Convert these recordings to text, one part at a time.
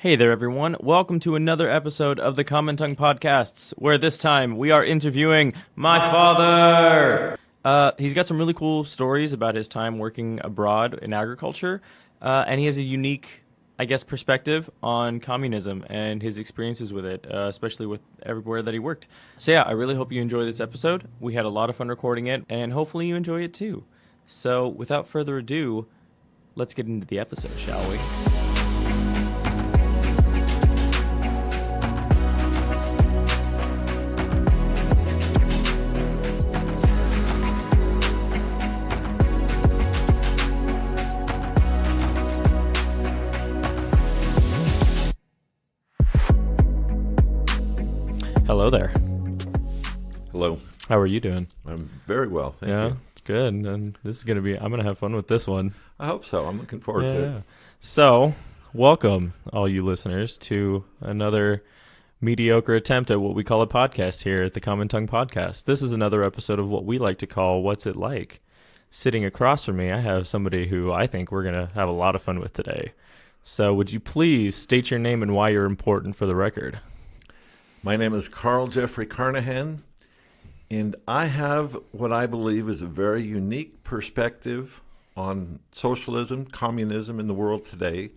Hey there, everyone. Welcome to another episode of the Common Tongue Podcasts, where this time we are interviewing my father. He's got some really cool stories about his time working abroad in agriculture, and he has a unique, perspective on communism and his experiences with it, especially with everywhere that he worked. So yeah, I really hope you enjoy this episode. We had a lot of fun recording it, and hopefully you enjoy it too. So without further ado, let's get into the episode, shall we? Hello there. Hello. How are you doing? I'm very well, thank you. It's good. And this is going to be, I'm going to have fun with this one. I hope so. I'm looking forward to it. So, welcome, all you listeners, to another mediocre attempt at what we call a podcast here at the Common Tongue Podcast. This is another episode of what we like to call What's It Like? Sitting across from me, I have somebody who I think we're going to have a lot of fun with today. So, would you please state your name and why you're important for the record? My name is Carl Jeffrey Carnahan, and I have what I believe is a very unique perspective on socialism, communism in the world today,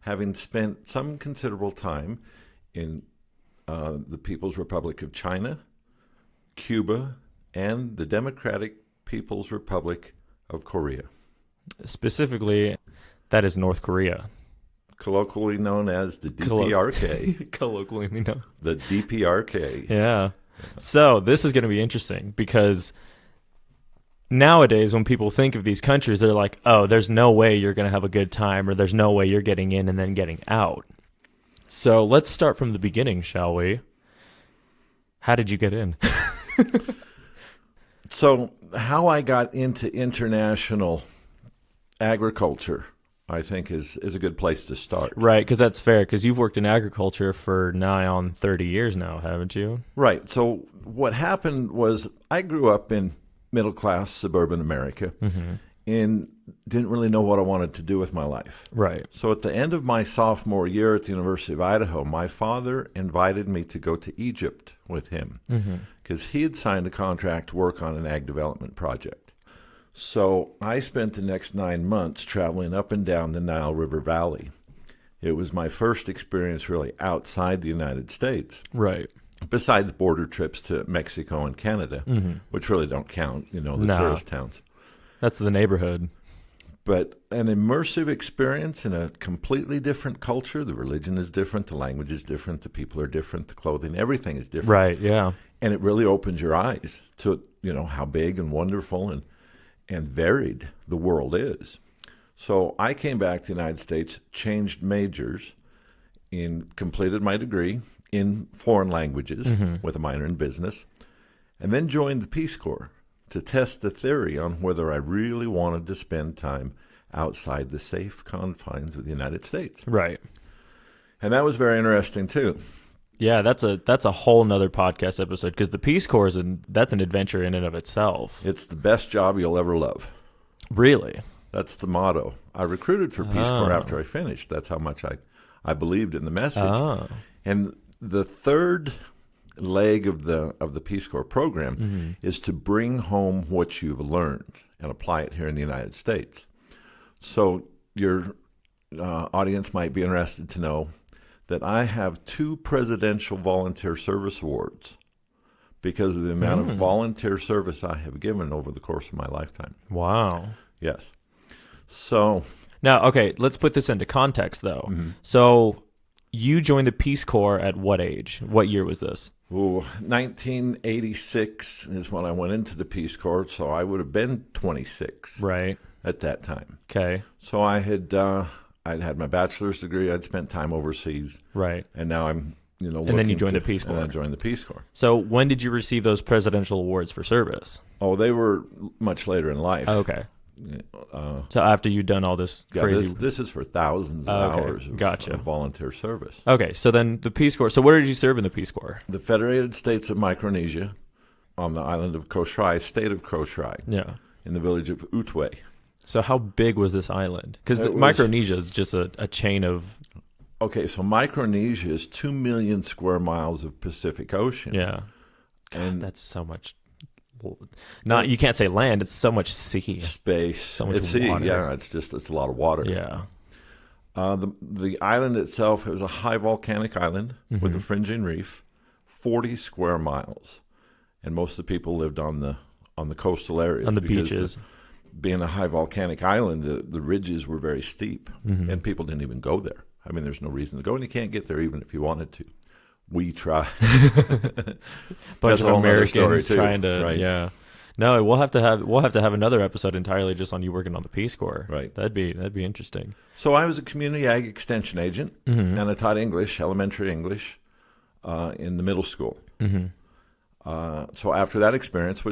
having spent some considerable time in the People's Republic of China, Cuba, and the Democratic People's Republic of Korea. Specifically, that is North Korea. Colloquially known as the DPRK. Colloquially known. The DPRK. Yeah. So this is going to be interesting because nowadays when people think of these countries, they're like, oh, there's no way you're going to have a good time, or there's no way you're getting in and then getting out. So let's start from the beginning, shall we? How did you get in? So how I got into international agriculture, I think, is a good place to start. Right, because that's fair, because you've worked in agriculture for nigh on 30 years now, haven't you? Right. So what happened was I grew up in middle-class suburban America and didn't really know what I wanted to do with my life. Right. So at the end of my sophomore year at the University of Idaho, my father invited me to go to Egypt with him because he had signed a contract to work on an ag development project. So I spent the next 9 months traveling up and down the Nile River Valley. It was my first experience really outside the United States. Right. Besides border trips to Mexico and Canada, which really don't count, the tourist towns. That's the neighborhood. But an immersive experience in a completely different culture. The religion is different, the language is different, the people are different, the clothing, everything is different. Right, yeah. And it really opens your eyes to, how big and wonderful and varied the world is. So I came back to the United States, changed majors, completed my degree in foreign languages with a minor in business, and then joined the Peace Corps to test the theory on whether I really wanted to spend time outside the safe confines of the United States. Right. And that was very interesting too. Yeah, that's a whole nother podcast episode, because the Peace Corps that's an adventure in and of itself. It's the best job you'll ever love. Really? That's the motto. I recruited for Peace Corps after I finished. That's how much I believed in the message. Oh. And the third leg of the Peace Corps program is to bring home what you've learned and apply it here in the United States. So your audience might be interested to know that I have 2 Presidential Volunteer Service Awards because of the amount of volunteer service I have given over the course of my lifetime. Wow. Yes. So now, okay, let's put this into context, though. So you joined the Peace Corps at what age? What year was this? 1986 is when I went into the Peace Corps, so I would have been 26 at that time. Okay. So I'd had my bachelor's degree. I'd spent time overseas. Right. And now I'm, and then you joined the Peace Corps. And I joined the Peace Corps. So when did you receive those presidential awards for service? Oh, they were much later in life. Okay. So after you'd done all this crazy... This is for thousands of hours of volunteer service. Okay, so then the Peace Corps... So where did you serve in the Peace Corps? The Federated States of Micronesia, on the island of Kosrae, state of Kosrae. Yeah. In the village of Utwe. So how big was this island? Because Micronesia is just a chain of Okay, so Micronesia is 2 million square miles of Pacific Ocean. Yeah. God, And that's so much. Not, you can't say land. It's so much sea. space. So much It's sea, water. yeah. It's a lot of water. Yeah. The island itself is a high volcanic island with Mm-hmm. a fringing reef, 40 square miles, and most of the people lived on the coastal areas, On the because beaches. Being a high volcanic island, the ridges were very steep, Mm-hmm. and people didn't even go there. I mean, there's no reason to go, and you can't get there even if you wanted to. We tried. Bunch a of whole nother story, Americans too, trying to, right? yeah. No, we'll have to have another episode entirely just on you working on the Peace Corps. Right. That'd be interesting. So I was a community ag extension agent, Mm-hmm. and I taught English, elementary English, in the middle school. Mm-hmm. So after that experience,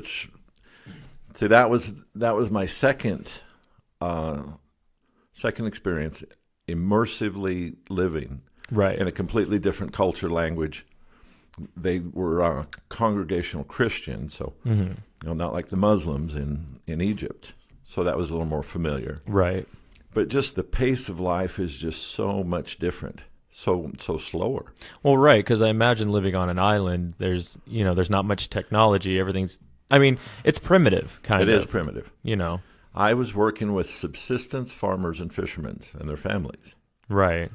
that was my second experience, immersively living Right. in a completely different culture, language. They were congregational Christians, so not like the Muslims in Egypt. So that was a little more familiar. Right. But just the pace of life is just so much different, so slower. Well, right, because I imagine living on an island, there's not much technology. Everything's, I mean, it's primitive, kind of. It is primitive. I I was working with subsistence farmers and fishermen and their families. Right.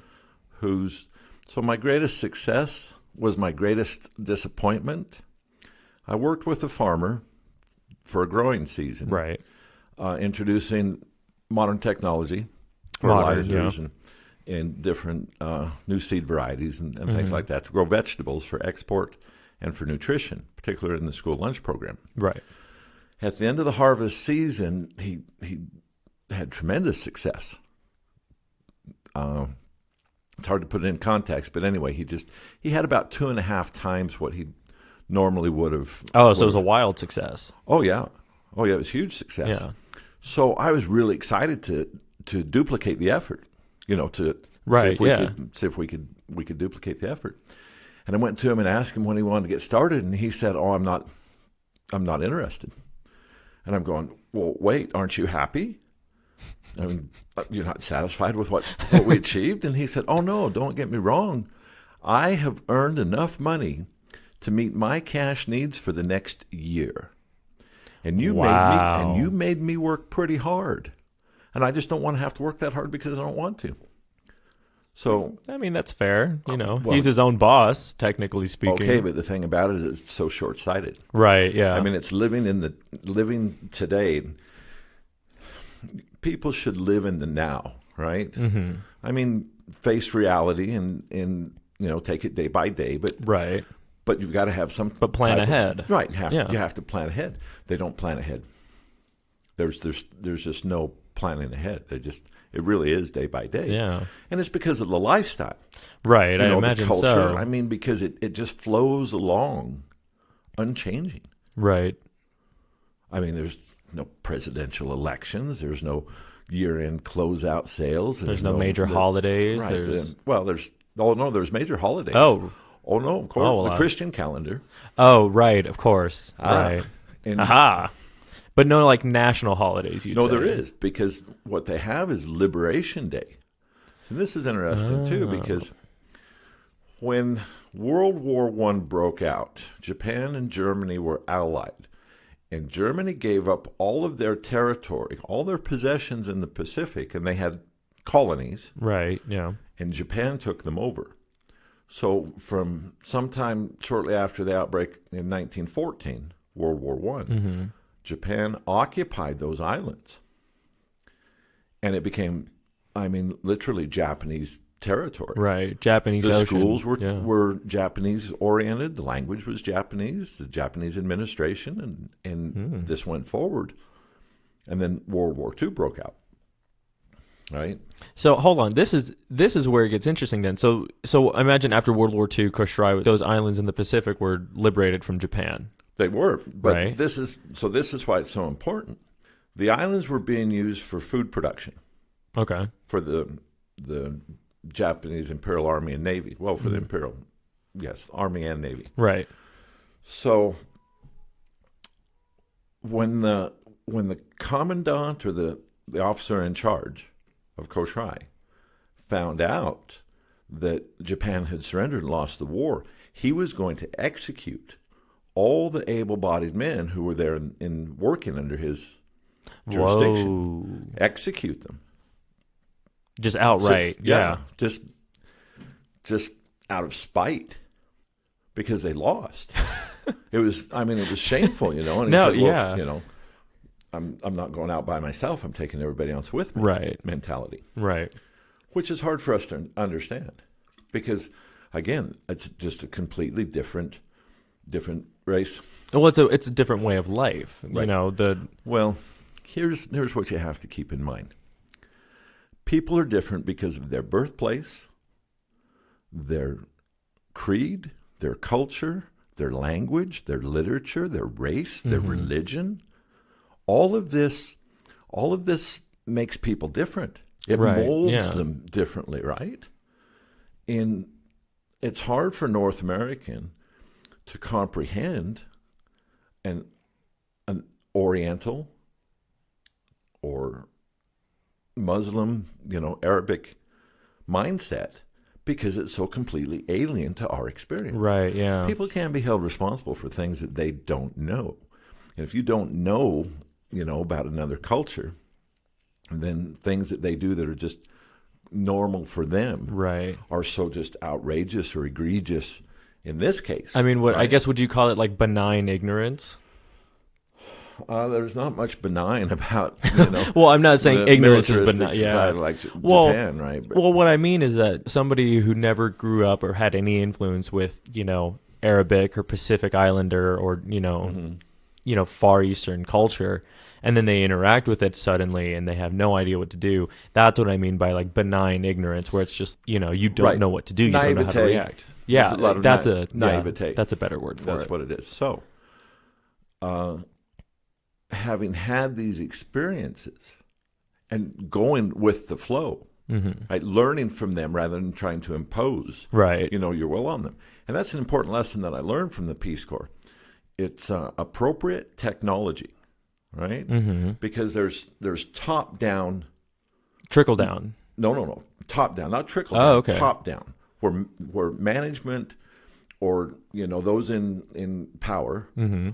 So my greatest success was my greatest disappointment. I worked with a farmer for a growing season, Right. Introducing modern technology, Modern, fertilizers, and different new seed varieties and things like that to grow vegetables for export and for nutrition, particularly in the school lunch program. Right. At the end of the harvest season, he had tremendous success. It's hard to put it in context, but anyway, he had about 2.5 times what he normally would have. Oh, so it was a wild success. Oh yeah, it was huge success. Yeah. So I was really excited to duplicate the effort. To Right, see if we could duplicate the effort. And I went to him and asked him when he wanted to get started, and he said, "Oh, I'm not interested." And I'm going, "Well, wait, aren't you happy? I mean, you're not satisfied with what we achieved?" And he said, "Oh no, don't get me wrong. I have earned enough money to meet my cash needs for the next year. And you made me work pretty hard. And I just don't want to have to work that hard because I don't want to." So, I mean, that's fair. well, He's his own boss, technically speaking. okay, but the thing about it is it's so short-sighted. Right, yeah. I mean, it's living today. People should live in the now, right? Mm-hmm. I mean, face reality and take it day by day, Right. but you've got to have some. But plan type of- ahead. Right? You have to plan ahead. They don't plan ahead. There's just no planning ahead. It really is day by day. Yeah. And it's because of the lifestyle. Right, I the imagine culture. so. I mean, because it just flows along, unchanging. Right. I mean, there's no presidential elections. There's no year-end closeout sales. There's no major holidays. Right. There's there's major holidays. Oh, no, of course. Oh, well, the Christian calendar. oh, right, of course. Right. And Aha. But no, like national holidays, you'd no, say. there is, because what they have is Liberation Day. And this is interesting, too, because when World War I broke out, Japan and Germany were allied. And Germany gave up all of their territory, all their possessions in the Pacific, and they had colonies, Right, yeah. and Japan took them over. So from sometime shortly after the outbreak in 1914, World War I, Japan occupied those islands. And it became, literally Japanese territory. Right, Japanese The Ocean. schools Yeah. were Japanese oriented. The language was Japanese. The Japanese administration, and this went forward. And then World War II broke out. Right. So hold on, this is where it gets interesting then. So imagine after World War II, Koshrai, those islands in the Pacific were liberated from Japan. They were, but Right. this is why it's so important. The islands were being used for food production Okay. for the Japanese Imperial Army and Navy. Well, for the Imperial, yes, Army and Navy. Right. So when the commandant or the officer in charge of Koshrai found out that Japan had surrendered and lost the war, he was going to execute all the able-bodied men who were there in working under his jurisdiction. Whoa. Execute them. Just outright. So, just out of spite because they lost. It was shameful, And he said, well, I'm not going out by myself. I'm taking everybody else with me. Right. Mentality. Right. Which is hard for us to understand because, again, it's just a completely different race. Well, it's a different way of life. Right. Well, here's what you have to keep in mind. People are different because of their birthplace, their creed, their culture, their language, their literature, their race, their religion. All of this makes people different. It molds them differently, right? And it's hard for North American to comprehend an Oriental or Muslim, Arabic mindset because it's so completely alien to our experience. Right, yeah. People can't be held responsible for things that they don't know. And if you don't know, about another culture, then things that they do that are just normal for them are so just outrageous or egregious in this case. I mean, I guess would you call it like benign ignorance? There's not much benign about, well, I'm not saying ignorance is benign. Society like Japan, right? But, well, what I mean is that somebody who never grew up or had any influence with, Arabic or Pacific Islander or, Far Eastern culture, and then they interact with it suddenly and they have no idea what to do. That's what I mean by like benign ignorance, where it's just, you don't know what to do. You don't know how to react. Yeah, that's naivete. That's a better word for it. That's what it is. So, having had these experiences and going with the flow, right, learning from them rather than trying to impose, your will on them. And that's an important lesson that I learned from the Peace Corps. It's appropriate technology, right? Because there's top down, trickle down. No, top down, not trickle down. Oh, okay. Top down, where management or those in power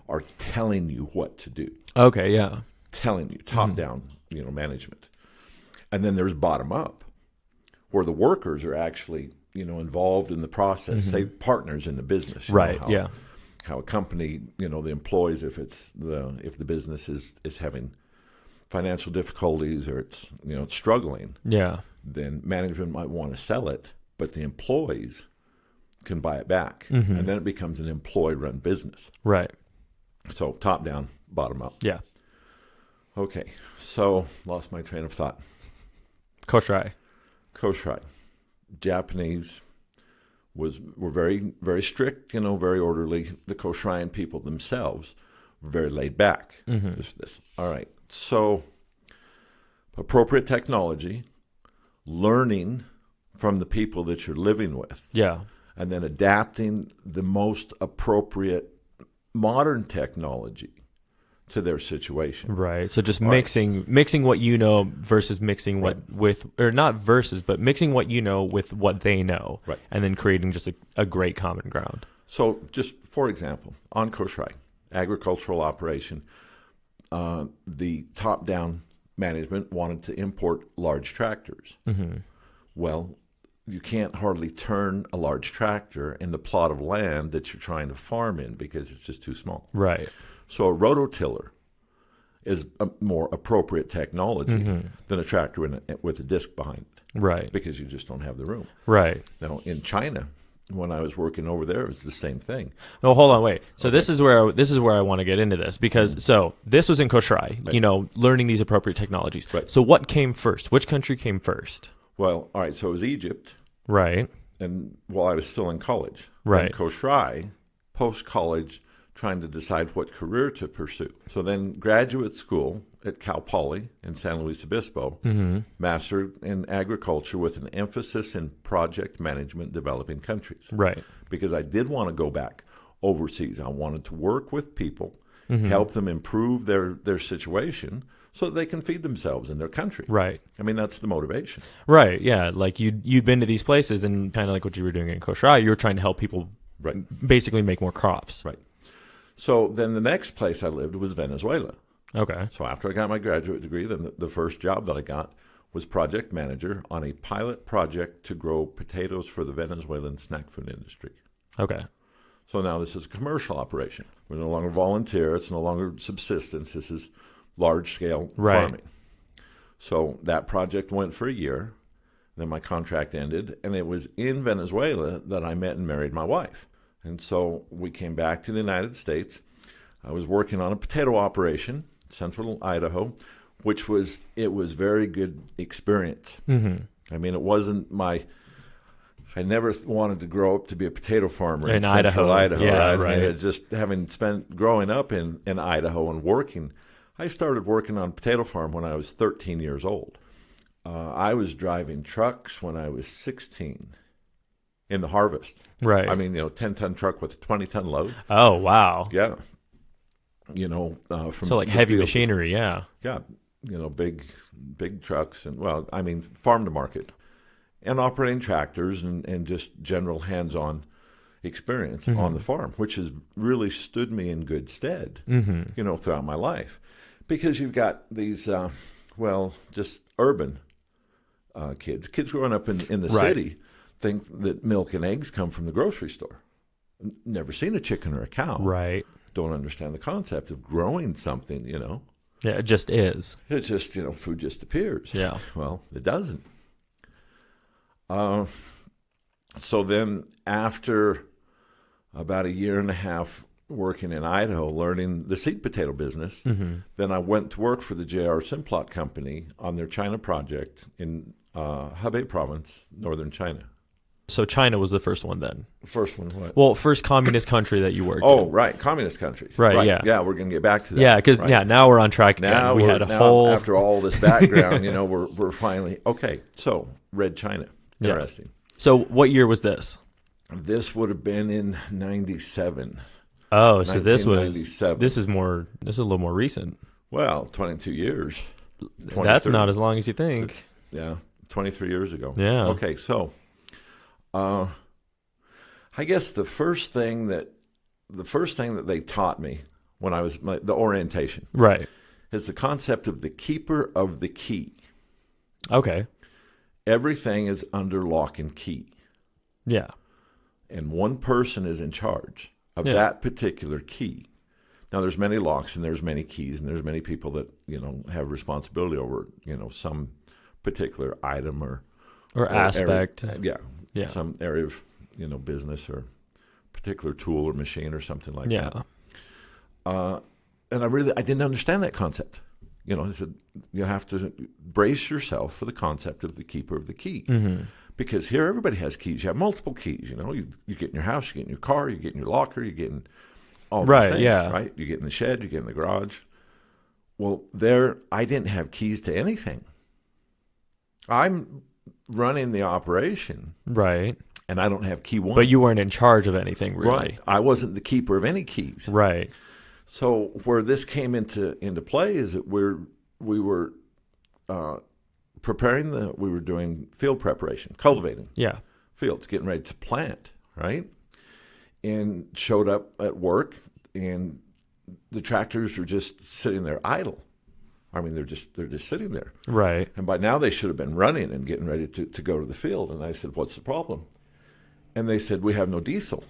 are telling you what to do. Okay, yeah, telling you top down, management, and then there's bottom up, where the workers are actually involved in the process, say partners in the business, right? How a company, the employees, if the business is having financial difficulties or it's it's struggling, then management might want to sell it, but the employees can buy it back, and then it becomes an employee-run business, right? So top down, bottom up. Yeah. Okay, so lost my train of thought. Koshrai. Japanese were very, very strict, very orderly. The Koshrayan people themselves were very laid back. All right. So appropriate technology, learning from the people that you're living with. Yeah. And then adapting the most appropriate modern technology to their situation. Right. So just mixing what you know versus mixing mixing what you know with what they know. Right. And then creating just a great common ground. So just for example, on Koshrai, agricultural operation, the top-down management wanted to import large tractors. Well, you can't hardly turn a large tractor in the plot of land that you're trying to farm in because it's just too small. Right. So a rototiller is a more appropriate technology than a tractor with a disc behind it. Right. Because you just don't have the room. Right. Now, in China, when I was working over there, it was the same thing. Oh, hold on, wait. So this is where I want to get into this because so this was in Koshrai, right. Learning these appropriate technologies. Right. So what came first? Which country came first? Well, all right. So it was Egypt. Right. And while I was still in college. Right. And Koshrai, post-college, trying to decide what career to pursue. So then graduate school at Cal Poly in San Luis Obispo, master in agriculture with an emphasis in project management developing countries. Right. Because I did want to go back overseas. I wanted to work with people, help them improve their situation so that they can feed themselves in their country. Right. I mean, that's the motivation. Right. Yeah. Like you'd been to these places, and kind of like what you were doing in Koshrai, you were trying to help people basically make more crops. Right. So then the next place I lived was Venezuela. Okay. So after I got my graduate degree, then the first job that I got was project manager on a pilot project to grow potatoes for the Venezuelan snack food industry. Okay. So now this is a commercial operation. We're no longer volunteer. It's no longer subsistence. This is large-scale farming. So that project went for a year. Then my contract ended, and it was in Venezuela that I met and married my wife. And so we came back to the United States. I was working on a potato operation, central Idaho, which was very good experience. Mm-hmm. I mean, it wasn't I never wanted to grow up to be a potato farmer in Idaho. central Idaho. Yeah, right? right. I mean, just having spent growing up in Idaho and working, I started working on a potato farm when I was 13 years old. I was driving trucks when I was 16 in the harvest. Right. I mean, 10-ton truck with a 20-ton load. Oh, wow. Yeah. From So like heavy machinery, yeah. Yeah, big trucks and farm to market, and operating tractors and just general hands-on experience on the farm, which has really stood me in good stead, throughout my life, because you've got these, just urban kids growing up in the city think that milk and eggs come from the grocery store. Never seen a chicken or a cow. Right. Don't understand the concept of growing something, Yeah, it just is. It just, food just appears. Yeah. Well, it doesn't. So then after about a year and a half working in Idaho, learning the seed potato business, then I went to work for the J.R. Simplot Company on their China project in Hebei province, northern China. So China was the first one then? First one, what? Well, first communist country that you worked in. Oh, right, communist countries. Right, yeah. Yeah, we're going to get back to that. Yeah, because now we're on track again. Now we had a now, whole... After all this background, we're finally... Okay, so Red China. Interesting. Yeah. So what year was this? This would have been in 97. Oh, so this is a little more recent. Well, 22 years. That's not as long as you think. Yeah, 23 years ago. Yeah. Okay, so I guess the first thing that they taught me when I was the orientation, right, is the concept of the keeper of the key. Okay. Everything is under lock and key. Yeah. And one person is in charge of that particular key. Now, there's many locks and there's many keys and there's many people that, have responsibility over, some particular item or aspect. Area, some area of, business or particular tool or machine or something like that. And I didn't understand that concept. I said, you have to brace yourself for the concept of the keeper of the key. Mm-hmm. Because here everybody has keys. You have multiple keys. You get in your house, you get in your car, you get in your locker, you get in all these things, right? You get in the shed, you get in the garage. Well, I didn't have keys to anything. I'm running the operation. Right. And I don't have key one. But you weren't in charge of anything, really. Right. I wasn't the keeper of any keys. Right. So where this came into play is that we were we were doing field preparation, cultivating fields, getting ready to plant, right? And showed up at work, and the tractors were just sitting there idle. I mean, they're just sitting there. Right. And by now they should have been running and getting ready to go to the field. And I said, what's the problem? And they said, we have no diesel.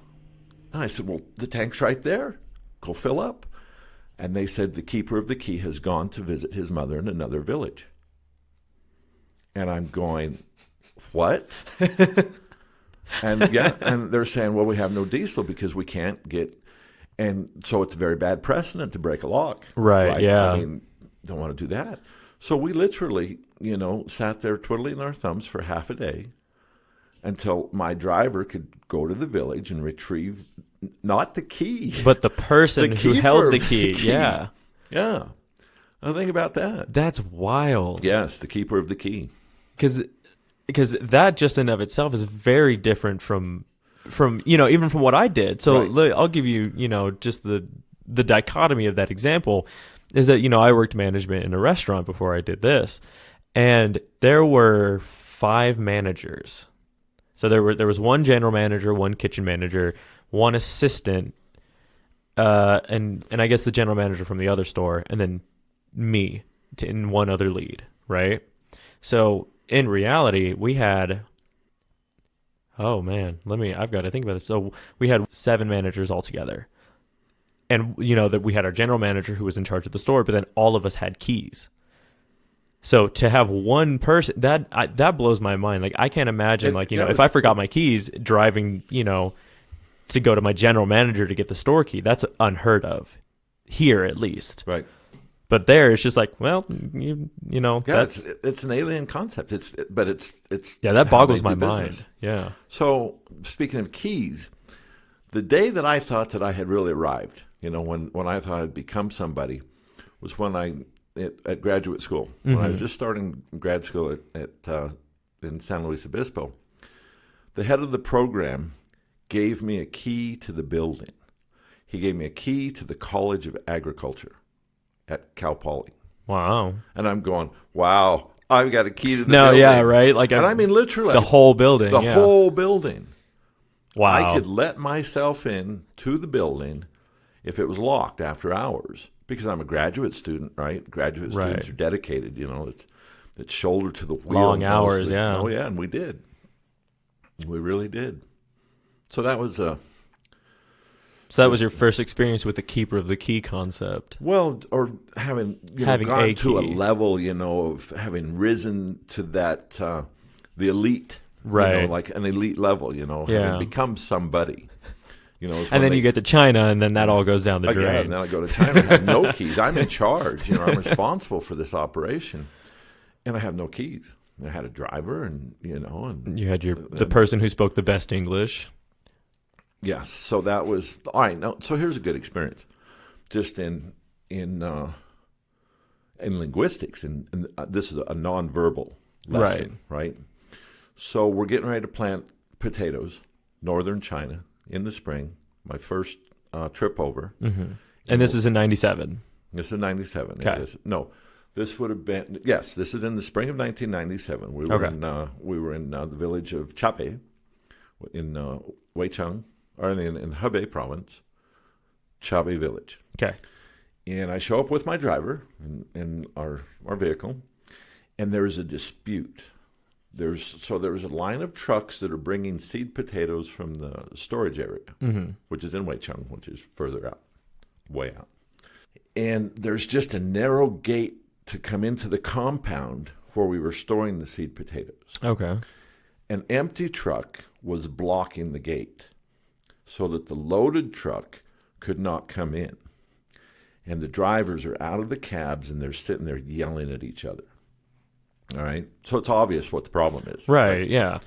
And I said, well, the tank's right there. Go fill up. And they said, the keeper of the key has gone to visit his mother in another village. And I'm going, what? And and they're saying, well, we have no diesel because we can't get, and so it's a very bad precedent to break a lock. Right, yeah. I mean, don't want to do that. So we literally, sat there twiddling our thumbs for half a day until my driver could go to the village and retrieve not the key, but the person who held the key. Yeah. Yeah. Now think about that. That's wild. Yes, the keeper of the key. Because that just in of itself is very different from even from what I did. So I'll give you, just the dichotomy of that example. is that, I worked management in a restaurant before I did this, and there were 5 managers. So there was one general manager, one kitchen manager, one assistant, and I guess the general manager from the other store, and then me and one other lead, right? So in reality, we had, oh man, I've got to think about this. So we had 7 managers altogether. And, that we had our general manager who was in charge of the store, but then all of us had keys. So to have one person, that blows my mind. Like, I can't imagine, if I forgot my keys driving, to go to my general manager to get the store key. That's unheard of here, at least. Right. But there, it's just like, well, yeah, that's it's an alien concept. It's yeah, that boggles my mind. Yeah. So speaking of keys, the day that I thought that I had really arrived, when I thought I'd become somebody, was when at graduate school. When I was just starting grad school in San Luis Obispo, the head of the program gave me a key to the building. He gave me a key to the College of Agriculture at Cal Poly. Wow. And I'm going, wow, I've got a key to the building. No, yeah, right? And I mean literally. The whole building. The whole building. Wow. I could let myself in to the building if it was locked after hours, because I'm a graduate student, right? Graduate students are dedicated, it's shoulder to the wheel. Long hours, yeah. Oh, yeah, and we did. We really did. So that was So that was your first experience with the keeper of the key concept. Well, or having gone to a level, of having risen to that the elite, right? Like an elite level, having become somebody. And then you get to China, and then that all goes down the drain. Yeah, and then I go to China and have no keys. I'm in charge. I'm responsible for this operation, and I have no keys. I had a driver, and and you had the person who spoke the best English. Yes, so that was all right. Now, so here's a good experience, just in linguistics, and this is a nonverbal lesson, right? So we're getting ready to plant potatoes, northern China, in the spring. My first trip over, and this is in '97. This is '97. Okay. No, this would have been This is in the spring of 1997. We were in the village of Chape, in Weicheng. Or in Hebei province, Chabe village. Okay. And I show up with my driver in our vehicle, and there's a dispute. There was a line of trucks that are bringing seed potatoes from the storage area, which is in Weicheng, which is further out, way out. And there's just a narrow gate to come into the compound where we were storing the seed potatoes. Okay. An empty truck was blocking the gate, so that the loaded truck could not come in. And the drivers are out of the cabs, and they're sitting there yelling at each other. All right? So it's obvious what the problem is. Right, yeah.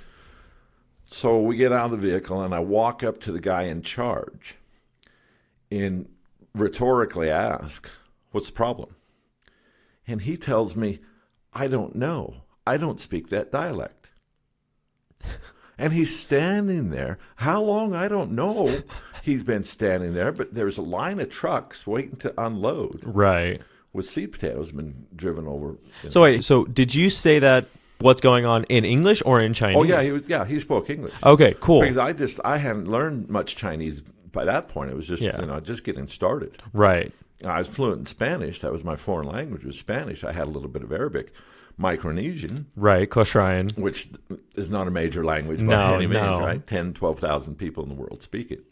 So we get out of the vehicle, and I walk up to the guy in charge and rhetorically ask, what's the problem? And he tells me, I don't know. I don't speak that dialect. And he's standing there. How long? I don't know. He's been standing there, but there's a line of trucks waiting to unload. Right. With seed potatoes been driven over. So wait, so did you say that what's going on in English or in Chinese? Oh yeah, he spoke English. Okay, cool. Because I hadn't learned much Chinese by that point. It was just just getting started. Right. I was fluent in Spanish. That was my foreign language, was Spanish. I had a little bit of Arabic. Micronesian. Right, Kosrayan. Which is not a major language by any means, right? 10, 12,000 people in the world speak it.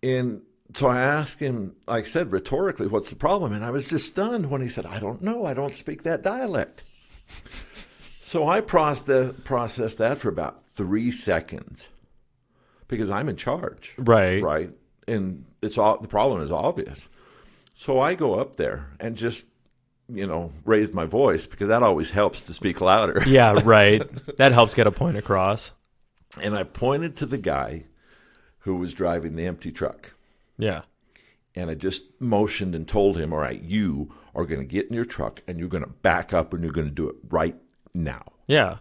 And so I asked him, like I said, rhetorically, what's the problem? And I was just stunned when he said, I don't know. I don't speak that dialect. So I processed that for about 3 seconds because I'm in charge. Right. Right. And the problem is obvious. So I go up there and just raised my voice, because that always helps to speak louder. Yeah, right. That helps get a point across. And I pointed to the guy who was driving the empty truck. Yeah. And I just motioned and told him, all right, you are going to get in your truck and you're going to back up and you're going to do it right now. Yeah.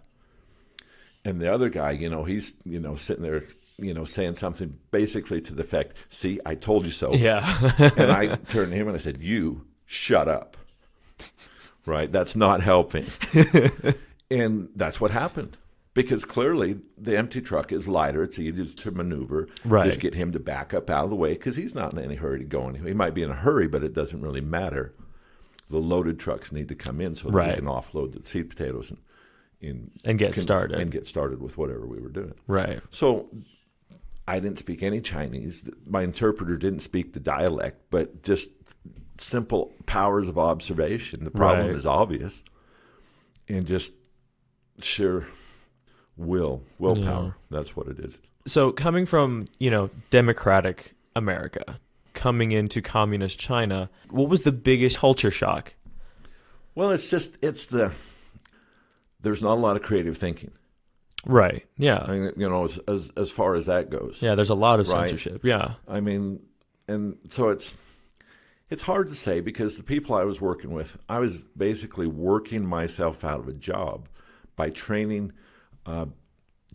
And the other guy, he's, sitting there, saying something basically to the effect, see, I told you so. Yeah. And I turned to him and I said, you shut up. Right? That's not helping. And that's what happened. Because clearly the empty truck is lighter. It's easier to maneuver. Right. Just get him to back up out of the way because he's not in any hurry to go anywhere. He might be in a hurry, but it doesn't really matter. The loaded trucks need to come in so that we can offload the seed potatoes and get started. And get started with whatever we were doing. Right. So I didn't speak any Chinese. My interpreter didn't speak the dialect, but just simple powers of observation. The problem is obvious. And just sheer willpower. Yeah. That's what it is. So coming from, democratic America, coming into communist China, what was the biggest culture shock? Well, there's not a lot of creative thinking. Right. Yeah. I mean, as far as that goes. Yeah, there's a lot of censorship. Yeah. I mean, and so it's hard to say because the people I was working with, I was basically working myself out of a job by training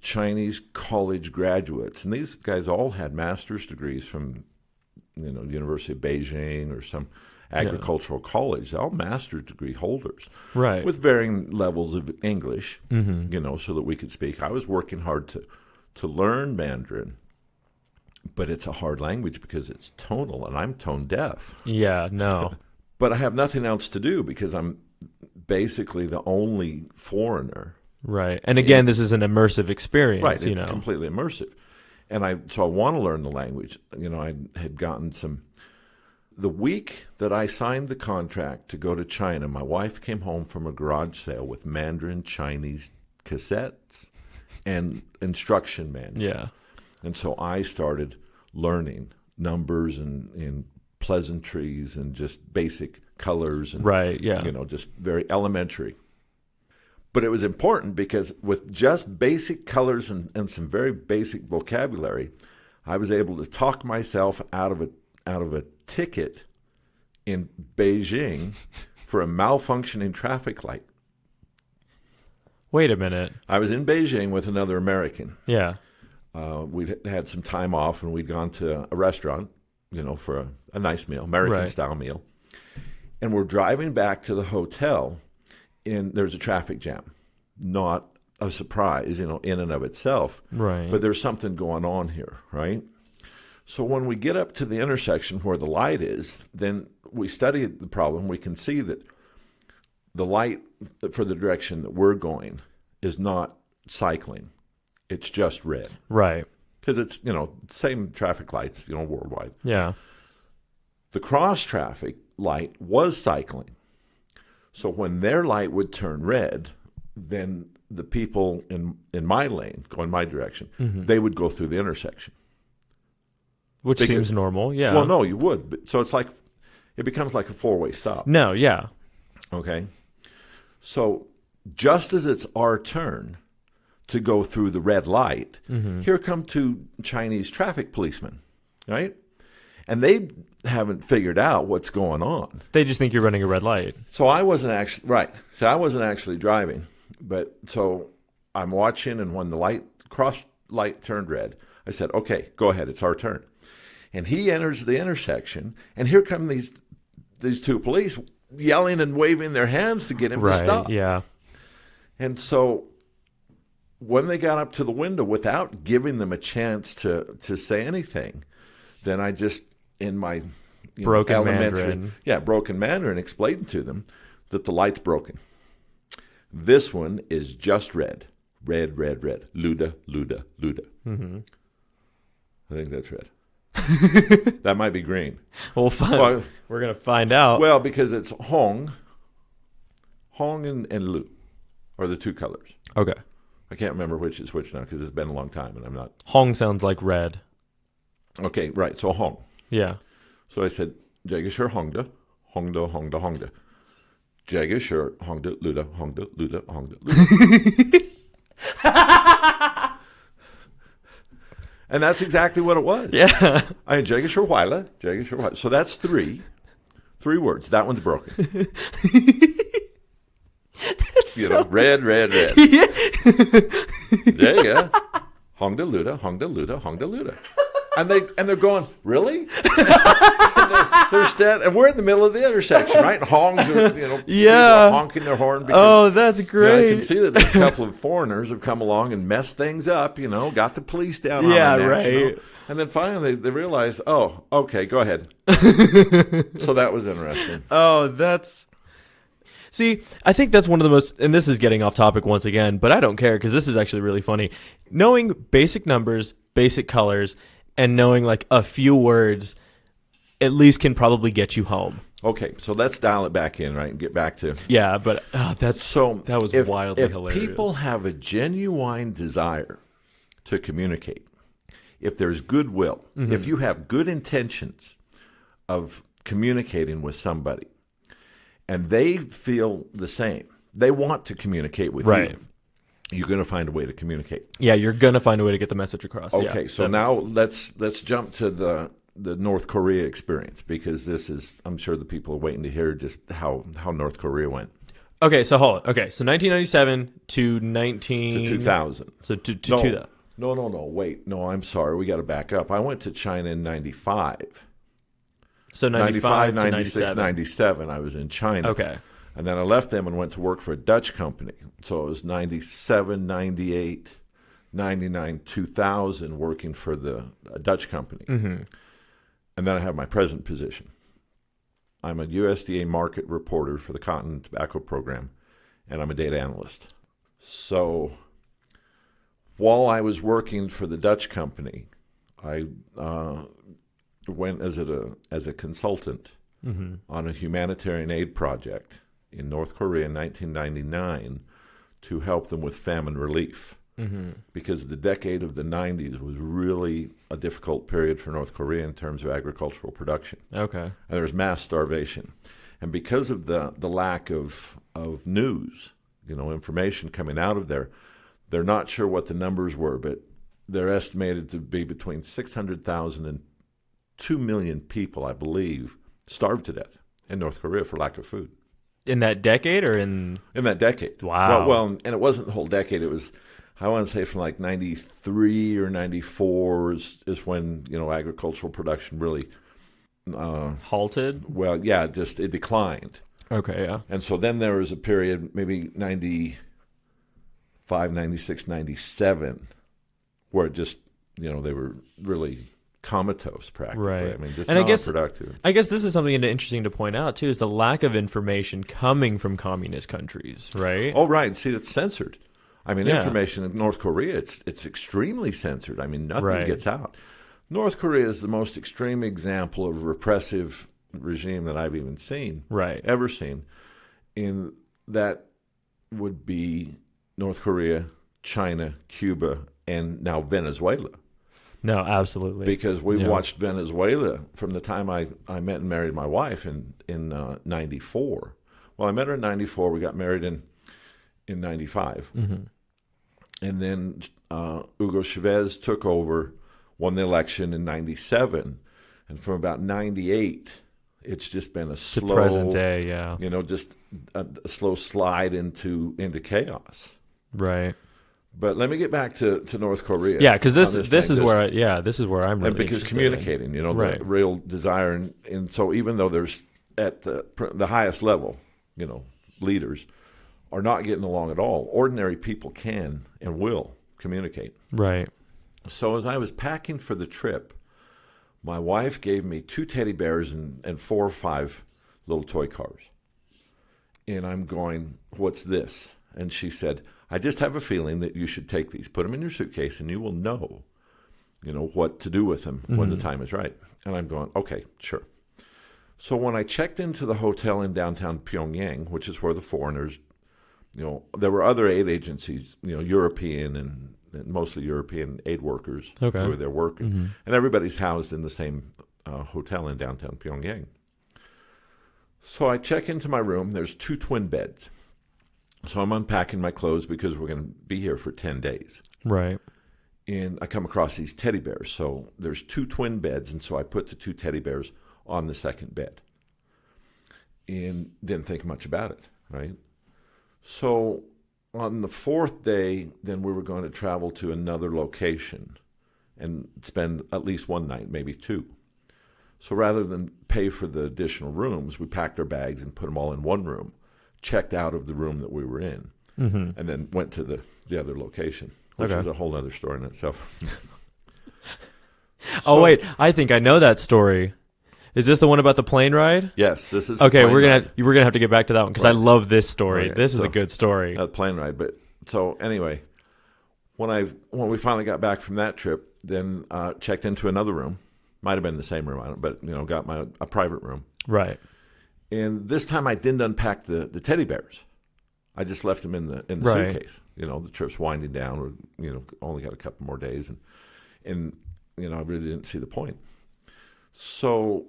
Chinese college graduates, and these guys all had master's degrees from, University of Beijing or some agricultural college. All master's degree holders, right? With varying levels of English, so that we could speak. I was working hard to learn Mandarin, but it's a hard language because it's tonal, and I'm tone deaf. Yeah, no. But I have nothing else to do because I'm basically the only foreigner. Right. And again, this is an immersive experience, right, completely immersive. And I want to learn the language. I had gotten the week that I signed the contract to go to China, my wife came home from a garage sale with Mandarin Chinese cassettes and instruction manual. Yeah. And so I started learning numbers and pleasantries and just basic colors and just very elementary. But it was important because with just basic colors and some very basic vocabulary, I was able to talk myself out of a ticket in Beijing for a malfunctioning traffic light. Wait a minute. I was in Beijing with another American. Yeah. We'd had some time off and we'd gone to a restaurant, for a nice meal, American-style meal. And we're driving back to the hotel. And there's a traffic jam. Not a surprise, in and of itself. Right. But there's something going on here, right? So when we get up to the intersection where the light is, then we study the problem. We can see that the light for the direction that we're going is not cycling. It's just red. Right. Because it's, same traffic lights, worldwide. Yeah. The cross traffic light was cycling. So when their light would turn red, then the people in my lane, going my direction, they would go through the intersection. Which seems normal, yeah. Well, no, you would. But, so it becomes like a four-way stop. No, yeah. Okay. So just as it's our turn to go through the red light, here come two Chinese traffic policemen, right? And they haven't figured out what's going on. They just think you're running a red light. So I wasn't actually driving, but so I'm watching, and when the cross light turned red, I said, "Okay, go ahead, it's our turn." And he enters the intersection, and here come these two police yelling and waving their hands to get him to stop. Yeah. And so when they got up to the window, without giving them a chance to say anything, then I just, in my broken Mandarin. Yeah, broken Mandarin, explained to them that the light's broken. This one is just red. Red, red, red. Luda, luda, luda. I think that's red. That might be green. Well, we're going to find out. Well, because it's Hong and Lu are the two colors. Okay. I can't remember which is which now because it's been a long time and I'm not. Hong sounds like red. Okay, right. So Hong. Yeah. So I said, Jagisher Hongda, Hongda, Hongda, Hongda. Jagisher Hongda, Luda, Hongda, Luda, Hongda, Luda. And that's exactly what it was. Yeah. I mean, Jagisher Huila, Jagisher Huila. So that's three words. That one's broken. That's red, red, red. Yeah. Yeah. Hongda, Luda, Hongda, Luda, Hongda, Luda. And they're going, really? they're standing, and we're in the middle of the intersection, right? And hongs are, people are honking their horn. Because, that's great. I can see that there's a couple of foreigners have come along and messed things up, got the police down on their necks, right. And then finally they realized, oh, okay, go ahead. So that was interesting. See, I think that's one of the most, and this is getting off topic once again, but I don't care because this is actually really funny. Knowing basic numbers, basic colors, and knowing like a few words at least can probably get you home. Okay, so let's dial it back in, right, and get back to... Yeah, but that was wildly hilarious. If people have a genuine desire to communicate, if there's goodwill, if you have good intentions of communicating with somebody, and they feel the same, they want to communicate with you, you're going to find a way to communicate. Yeah, you're going to find a way to get the message across. Okay, so now let's jump to the North Korea experience, because this is, I'm sure the people are waiting to hear just how North Korea went. Okay, so hold on. Okay, so 1997 to 2000. So to 2000. No, wait. No, I'm sorry. We got to back up. I went to China in 95. So 95 to 96, 97. 97, I was in China. Okay. And then I left them and went to work for a Dutch company. So it was 97, 98, 99, 2000 working for a Dutch company. Mm-hmm. And then I have my present position. I'm a USDA market reporter for the Cotton and Tobacco Program, and I'm a data analyst. So while I was working for the Dutch company, I went as a consultant on a humanitarian aid project in North Korea in 1999 to help them with famine relief. Because the decade of the 90s was really a difficult period for North Korea in terms of agricultural production. Okay. And there was mass starvation. And because of the lack of news, information coming out of there, they're not sure what the numbers were, but they're estimated to be between 600,000 and 2 million people, I believe, starved to death in North Korea for lack of food. In that decade or in that decade. Wow. Well, and it wasn't the whole decade. It was, I want to say, from like 93 or 94 is when, agricultural production really halted. Well, yeah, it declined. Okay, yeah. And so then there was a period, maybe 95, 96, 97, where it just, they were really comatose practically. Right. I mean, just and not productive. I guess this is something interesting to point out, too, is the lack of information coming from communist countries, right? Oh, right. See, it's censored. I mean, information in North Korea, it's extremely censored. I mean, nothing gets out. North Korea is the most extreme example of repressive regime that I've even seen, ever seen. In that would be North Korea, China, Cuba, and now Venezuela. No, absolutely. Because we watched Venezuela from the time I met and married my wife in 94. Well, I met her in 94. We got married in 95. And then Hugo Chavez took over, won the election in 97. And from about 98, it's just been a slow, present day, just a slow slide into chaos. Right. But let me get back to North Korea. Yeah, because this is where I'm really and because communicating, the real desire, and so even though there's at the highest level, leaders are not getting along at all, ordinary people can and will communicate. Right. So as I was packing for the trip, my wife gave me 2 teddy bears and 4 or 5 little toy cars. And I'm going, what's this? And she said, I just have a feeling that you should take these, put them in your suitcase, and you will know, what to do with them when the time is right. And I'm going, okay, sure. So when I checked into the hotel in downtown Pyongyang, which is where the foreigners, there were other aid agencies, European and mostly European aid workers who were there working. And everybody's housed in the same hotel in downtown Pyongyang. So I check into my room. There's 2 twin beds. So I'm unpacking my clothes because we're going to be here for 10 days. Right. And I come across these teddy bears. So there's 2 twin beds, and so I put the 2 teddy bears on the second bed. And didn't think much about it, right? So on the 4th day, then we were going to travel to another location. and spend at least one night, maybe two. So rather than pay for the additional rooms, we packed our bags and put them all in one room, checked out of the room that we were in, and then went to the other location, which is a whole other story in itself. Oh, wait. I think I know that story. Is this the one about the plane ride? Yes, this is okay. The plane ride. We're gonna have to get back to that one because I love this story. Okay, this is a good story. Plane ride. But so anyway, when we finally got back from that trip, then checked into another room. Might have been the same room, I don't, but got a private room. Right. And this time I didn't unpack the teddy bears. I just left them in the suitcase. The trip's winding down. We're only got a couple more days, and I really didn't see the point. So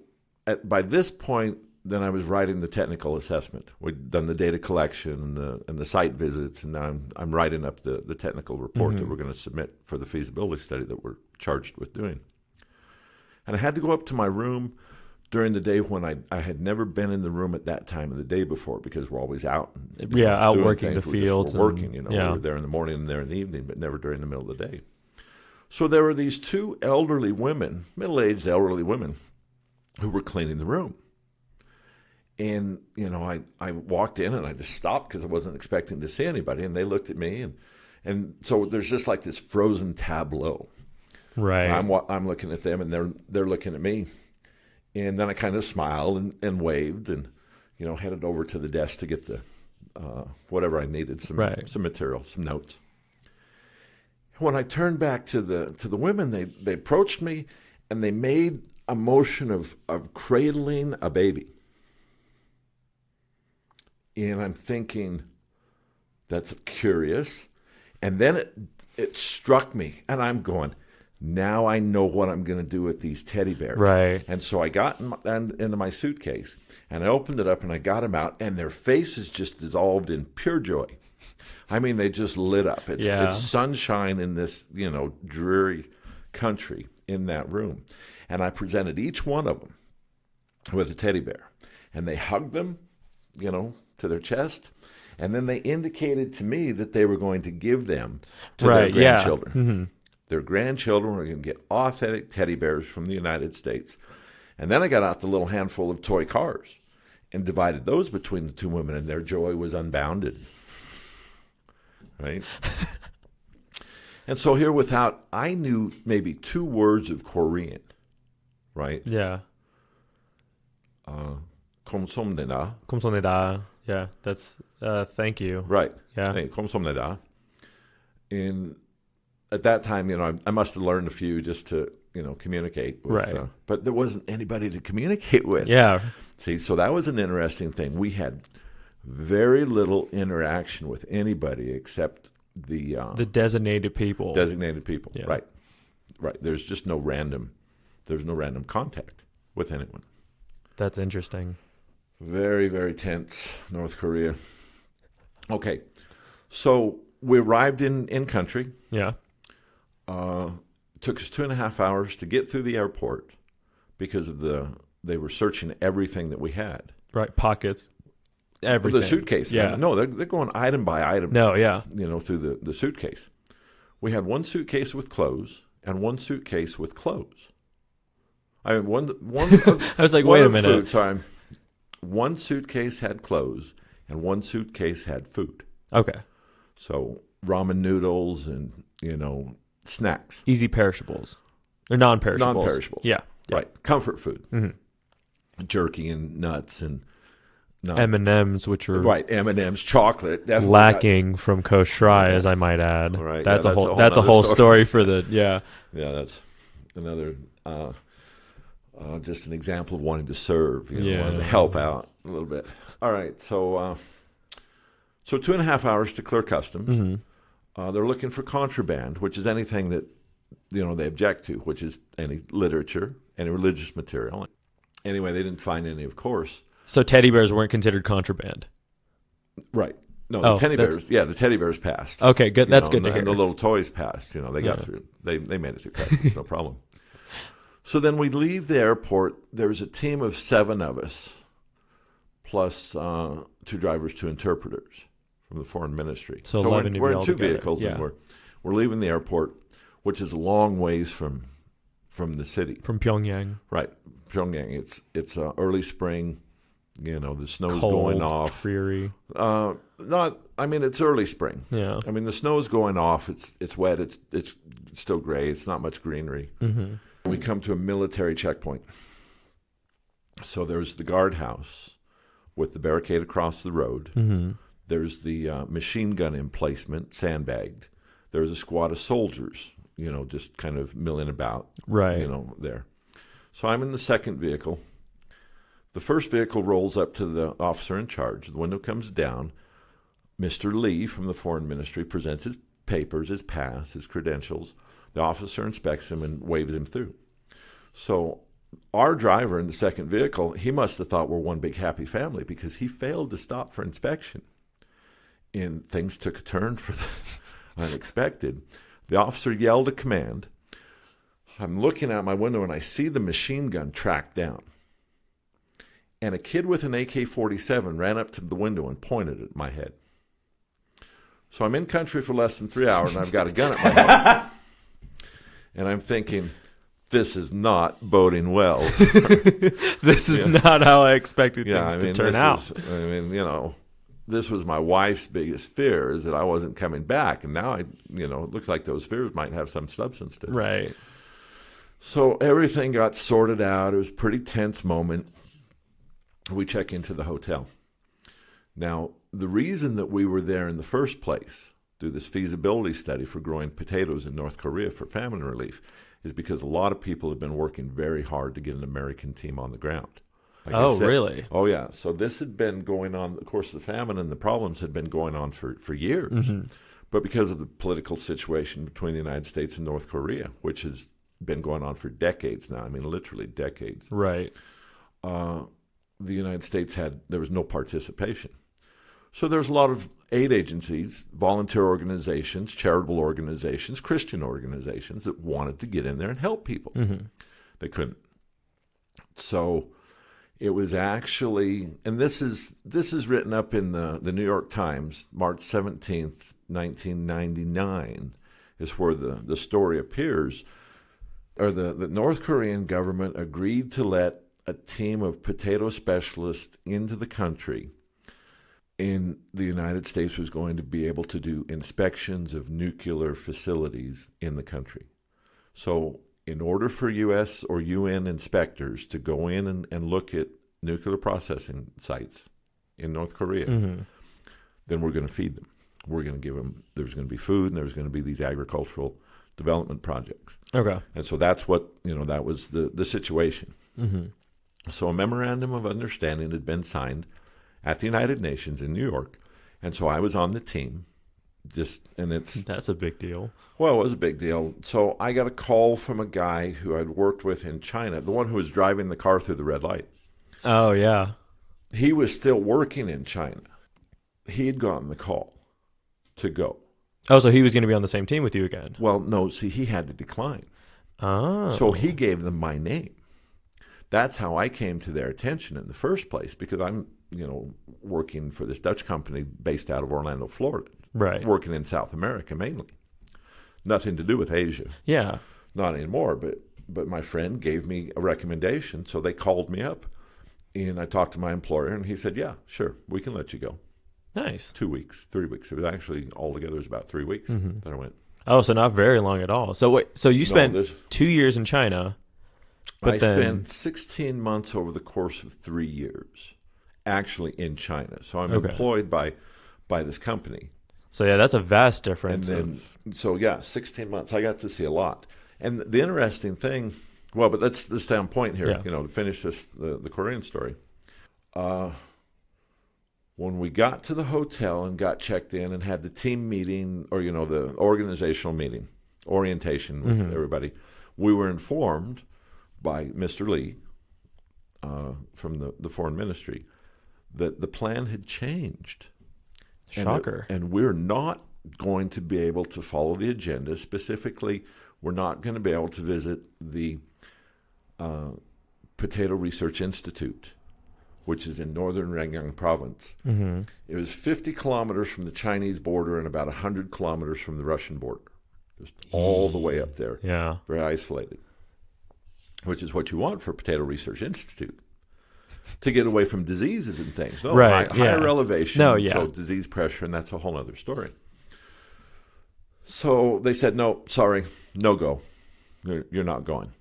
by this point, then I was writing the technical assessment. We'd done the data collection and the site visits, and now I'm writing up the technical report that we're going to submit for the feasibility study that we're charged with doing. And I had to go up to my room during the day when I had never been in the room at that time of the day before, because we're always out. Out working the fields. We're working, we were there in the morning and there in the evening, but never during the middle of the day. So there were these two elderly women, middle-aged elderly women, who were cleaning the room. And, I walked in and I just stopped because I wasn't expecting to see anybody. And they looked at me. And so there's just like this frozen tableau. Right. I'm looking at them and they're looking at me. And then I kind of smiled and waved and, headed over to the desk to get the whatever I needed, some material, some notes. When I turned back to the women, they approached me and they made a motion of cradling a baby. And I'm thinking, that's curious. And then it struck me, and I'm going, now I know what I'm going to do with these teddy bears. Right. And so I got into my suitcase, and I opened it up, and I got them out, and their faces just dissolved in pure joy. I mean, they just lit up. It's sunshine in this, dreary country in that room. And I presented each one of them with a teddy bear. And they hugged them, to their chest. And then they indicated to me that they were going to give them to their grandchildren. Yeah. Mm-hmm. Their grandchildren were going to get authentic teddy bears from the United States. And then I got out the little handful of toy cars and divided those between the two women, and their joy was unbounded. Right? And so here I knew maybe 2 words of Korean, right? Yeah. 감사합니다. 감사합니다. Yeah, that's thank you. Right. Yeah. Hey, 감사합니다. And at that time, I must have learned a few just to, communicate with. Right. But there wasn't anybody to communicate with. Yeah. See, so that was an interesting thing. We had very little interaction with anybody except the designated people. Designated people. Yeah. Right. Right. There's no random contact with anyone. That's interesting. Very, very tense, North Korea. Okay. So we arrived in country. Yeah. Took us 2.5 hours to get through the airport because of they were searching everything that we had. Right. Pockets. Everything. The suitcase. Yeah. No, they're going item by item. No, yeah. Through the suitcase. We had one suitcase with clothes and one suitcase with clothes. I mean, one I was like, wait a minute. Food time. One suitcase had clothes and one suitcase had food. Okay. So ramen noodles and, snacks. Easy perishables. Or non-perishables. Non-perishables. Yeah. Right. Comfort food. Mm-hmm. Jerky and nuts and M&Ms, which are M&Ms, chocolate, definitely lacking from Koshrai, as I might add. Right. That's a whole story for the Yeah, that's another just an example of wanting to serve, wanting to help out a little bit. All right, so 2.5 hours to clear customs. Mm-hmm. They're looking for contraband, which is anything that they object to, which is any literature, any religious material. Anyway, they didn't find any, of course. So teddy bears weren't considered contraband. Right. No, the teddy bears. Yeah, the teddy bears passed. Okay, good. That's good to hear. And the little toys passed. They got through. They made it through customs, no problem. So then we leave the airport. There was a team of 7 of us, plus 2 drivers, 2 interpreters from the foreign ministry. So we're 11 in 2 altogether. vehicles, Yeah. and we're leaving the airport. which is a long ways from the city. From Pyongyang. Right, Pyongyang. It's early spring. The snow's Cold, going off. Dreary. It's early spring. Yeah. I mean, the snow's going off. It's wet. It's still gray. It's not much greenery. Mm-hmm. We come to a military checkpoint. So there's the guardhouse with the barricade across the road. Mm-hmm. There's the machine gun emplacement, sandbagged. There's a squad of soldiers, just kind of milling about, right. There. So I'm in the second vehicle. The first vehicle rolls up to the officer in charge. The window comes down. Mr. Lee from the Foreign Ministry presents his papers, his pass, his credentials. The officer inspects him and waves him through. So our driver in the second vehicle, he must have thought we're one big happy family because he failed to stop for inspection. And things took a turn for the unexpected. The officer yelled a command. I'm looking out my window and I see the machine gun tracked down. And a kid with an AK-47 ran up to the window and pointed at my head. So I'm in country for less than 3 hours and I've got a gun at my head. And I'm thinking, this is not boding well. This is not how I expected things to turn out. This was my wife's biggest fear, is that I wasn't coming back. And now, it looks like those fears might have some substance to it. Right. So everything got sorted out. It was a pretty tense moment. We check into the hotel. Now, the reason that we were there in the first place, do this feasibility study for growing potatoes in North Korea for famine relief, is because a lot of people have been working very hard to get an American team on the ground. Really? Oh, yeah. So this had been going on. Of course, the famine and the problems had been going on for years. Mm-hmm. But because of the political situation between the United States and North Korea, which has been going on for decades now, literally decades. Right. The United States there was no participation. So there's a lot of aid agencies, volunteer organizations, charitable organizations, Christian organizations that wanted to get in there and help people. Mm-hmm. They couldn't. So it was actually, and this is written up in the New York Times, March 17th, 1999, is where the story appears, or the North Korean government agreed to let a team of potato specialists into the country, and the United States was going to be able to do inspections of nuclear facilities in the country. So in order for U.S. or UN inspectors to go in and look at nuclear processing sites in North Korea, mm-hmm. then we're going to feed them. We're going to give them, there's going to be food, and there's going to be these agricultural development projects. Okay. And so that's what, that was the situation. Mm-hmm. So a memorandum of understanding had been signed at the United Nations in New York. And so I was on the team. That's a big deal. Well, it was a big deal. So I got a call from a guy who I'd worked with in China, the one who was driving the car through the red light. Oh, yeah. He was still working in China. He had gotten the call to go. Oh, so he was going to be on the same team with you again? Well, no, see, he had to decline. Oh. So he gave them my name. That's how I came to their attention in the first place, because I'm, working for this Dutch company based out of Orlando, Florida. Right. Working in South America mainly. Nothing to do with Asia. Yeah. Not anymore, but my friend gave me a recommendation, so they called me up. And I talked to my employer, and he said, yeah, sure, we can let you go. Nice. 2 weeks, 3 weeks. It was actually, altogether, it was about 3 weeks mm-hmm. that I went. Oh, so not very long at all. So wait, so you spent 2 years in China, but I spent 16 months over the course of 3 years, actually in China. So I'm employed by this company. So yeah, that's a vast difference. And then, 16 months. I got to see a lot. And the interesting thing, well, but let's stay on point here, to finish the Korean story. When we got to the hotel and got checked in and had the team meeting, or, the organizational meeting, orientation with mm-hmm. everybody, we were informed by Mr. Lee from the Foreign Ministry that the plan had changed. Shocker. And we're not going to be able to follow the agenda. Specifically, we're not going to be able to visit the Potato Research Institute, which is in northern Rangyang province. Mm-hmm. It was 50 kilometers from the Chinese border and about 100 kilometers from the Russian border. just all the way up there. Yeah. Very isolated, which is what you want for Potato Research Institute, to get away from diseases and things. No, right. Higher elevation, No, yeah. so disease pressure, and that's a whole other story. So they said, no, sorry, no go. You're not going.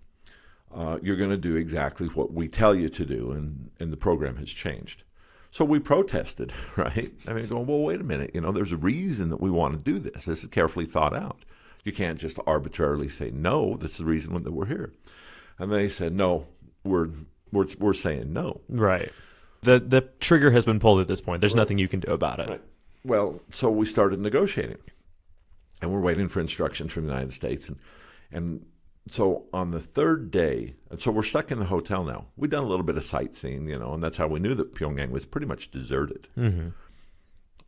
You're going to do exactly what we tell you to do, and the program has changed. So we protested, right? I mean, going, well, wait a minute. There's a reason that we want to do this. This is carefully thought out. You can't just arbitrarily say, no, this is the reason that we're here. And they said, no, we're saying no. Right. The trigger has been pulled at this point. There's nothing you can do about it. Right. Well, so we started negotiating. And we're waiting for instructions from the United States. And so on the third day, and so we're stuck in the hotel now. We'd done a little bit of sightseeing, and that's how we knew that Pyongyang was pretty much deserted. Mm-hmm.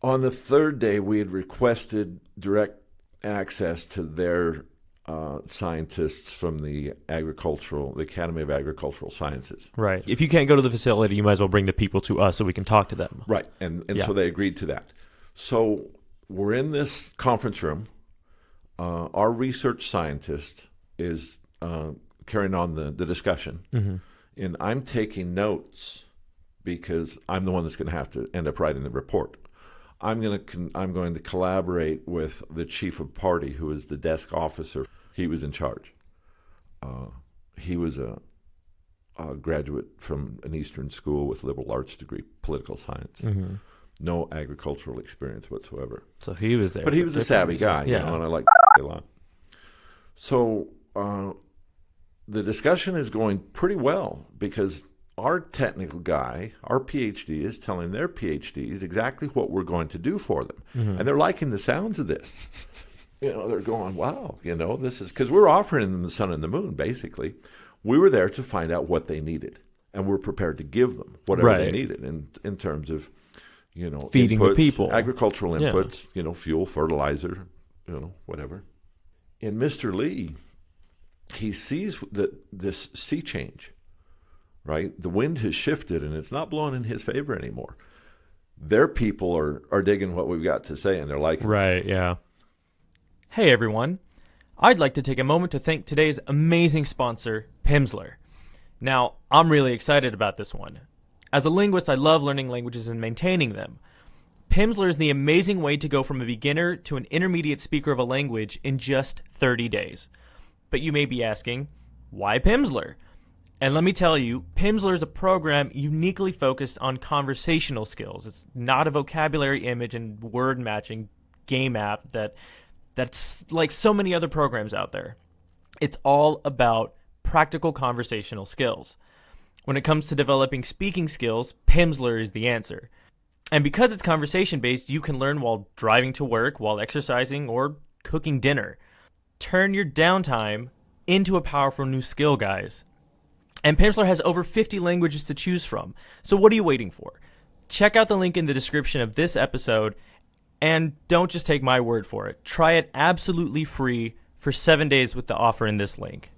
On the third day, we had requested direct access to their scientists from the Academy of Agricultural Sciences. Right. If you can't go to the facility, you might as well bring the people to us so we can talk to them. Right. And so they agreed to that. So we're in this conference room. Our research scientist is carrying on the discussion, and I'm taking notes because I'm the one that's going to have to end up writing the report. I'm going to collaborate with the chief of party, who is the desk officer. He was in charge. He was a graduate from an Eastern school with liberal arts degree, political science. Mm-hmm. No agricultural experience whatsoever. So he was there. But he was a savvy guy, and I like a lot. So the discussion is going pretty well because our technical guy, our PhD, is telling their PhDs exactly what we're going to do for them. Mm-hmm. And they're liking the sounds of this. They're going, wow, this is, because we're offering them the sun and the moon, basically. We were there to find out what they needed, and we're prepared to give them whatever they needed in terms of, feeding inputs, the people, agricultural inputs, fuel, fertilizer, whatever. And Mr. Lee, he sees this sea change, right? The wind has shifted, and it's not blowing in his favor anymore. Their people are digging what we've got to say, and they're like, right, yeah. Hey, everyone. I'd like to take a moment to thank today's amazing sponsor, Pimsleur. Now, I'm really excited about this one. As a linguist, I love learning languages and maintaining them. Pimsleur is the amazing way to go from a beginner to an intermediate speaker of a language in just 30 days. But you may be asking, why Pimsleur? And let me tell you, Pimsleur is a program uniquely focused on conversational skills. It's not a vocabulary, image, and word matching game app that's like so many other programs out there. It's all about practical conversational skills. When it comes to developing speaking skills, Pimsleur is the answer. And because it's conversation-based, you can learn while driving to work, while exercising, or cooking dinner. Turn your downtime into a powerful new skill, guys. And Pimsleur has over 50 languages to choose from. So what are you waiting for? Check out the link in the description of this episode, and don't just take my word for it. Try it absolutely free for 7 days with the offer in this link.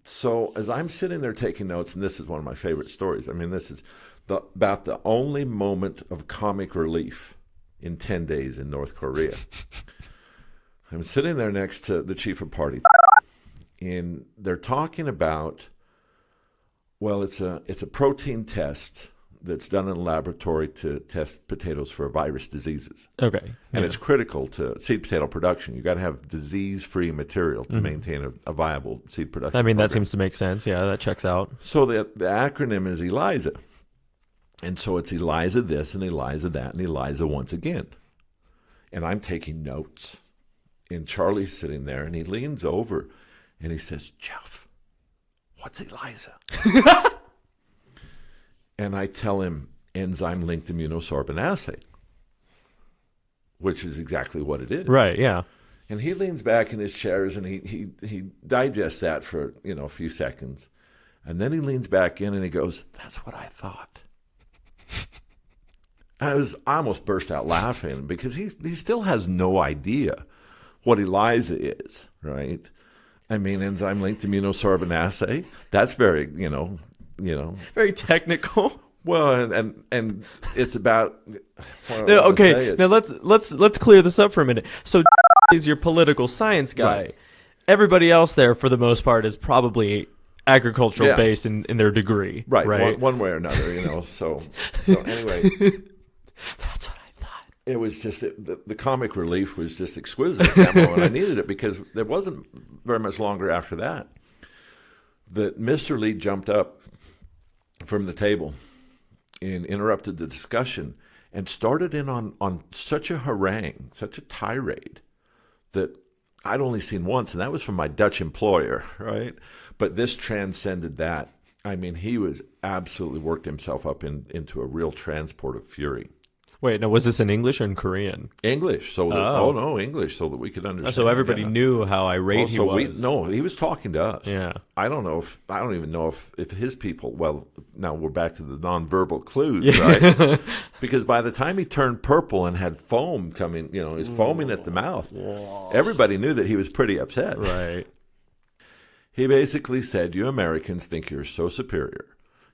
So as I'm sitting there taking notes, and this is one of my favorite stories. I mean, this is about the only moment of comic relief in 10 days in North Korea. I'm sitting there next to the chief of party, and they're talking about, well, it's a protein test that's done in a laboratory to test potatoes for virus diseases. Okay. And it's critical to seed potato production. You got to have disease-free material to maintain a viable seed production program. That seems to make sense. Yeah, that checks out. So the acronym is ELISA. And so it's ELISA this and ELISA that and ELISA once again. And I'm taking notes. And Charlie's sitting there, and he leans over, and he says, Jeff, what's ELISA? And I tell him enzyme-linked immunosorbent assay, which is exactly what it is. Right, yeah. And he leans back in his chairs, and he digests that for a few seconds. And then he leans back in, and he goes, that's what I thought. I almost burst out laughing because he still has no idea what ELISA is, right? I mean, enzyme-linked immunosorbent assay, that's very, very technical. Well, and it's about. Okay, now let's clear this up for a minute. So is your political science guy. Right. Everybody else there, for the most part, is probably agricultural based in their degree. Right. One way or another, So anyway. That's what I thought. It was just, the comic relief was just exquisite at that moment. I needed it because there wasn't very much longer after that Mr. Lee jumped up from the table and interrupted the discussion and started in on such a harangue, such a tirade that I'd only seen once, and that was from my Dutch employer, right? But this transcended that. I mean, he was absolutely worked himself up into a real transport of fury. Wait, no, was this in English or in Korean? English. So English, so that we could understand. So everybody knew how irate he was. He was talking to us. Yeah. I don't even know if his people. Well, now we're back to the nonverbal clues, right? Because by the time he turned purple and had foam coming, he's foaming at the mouth. Everybody knew that he was pretty upset. Right. He basically said, "You Americans think you're so superior.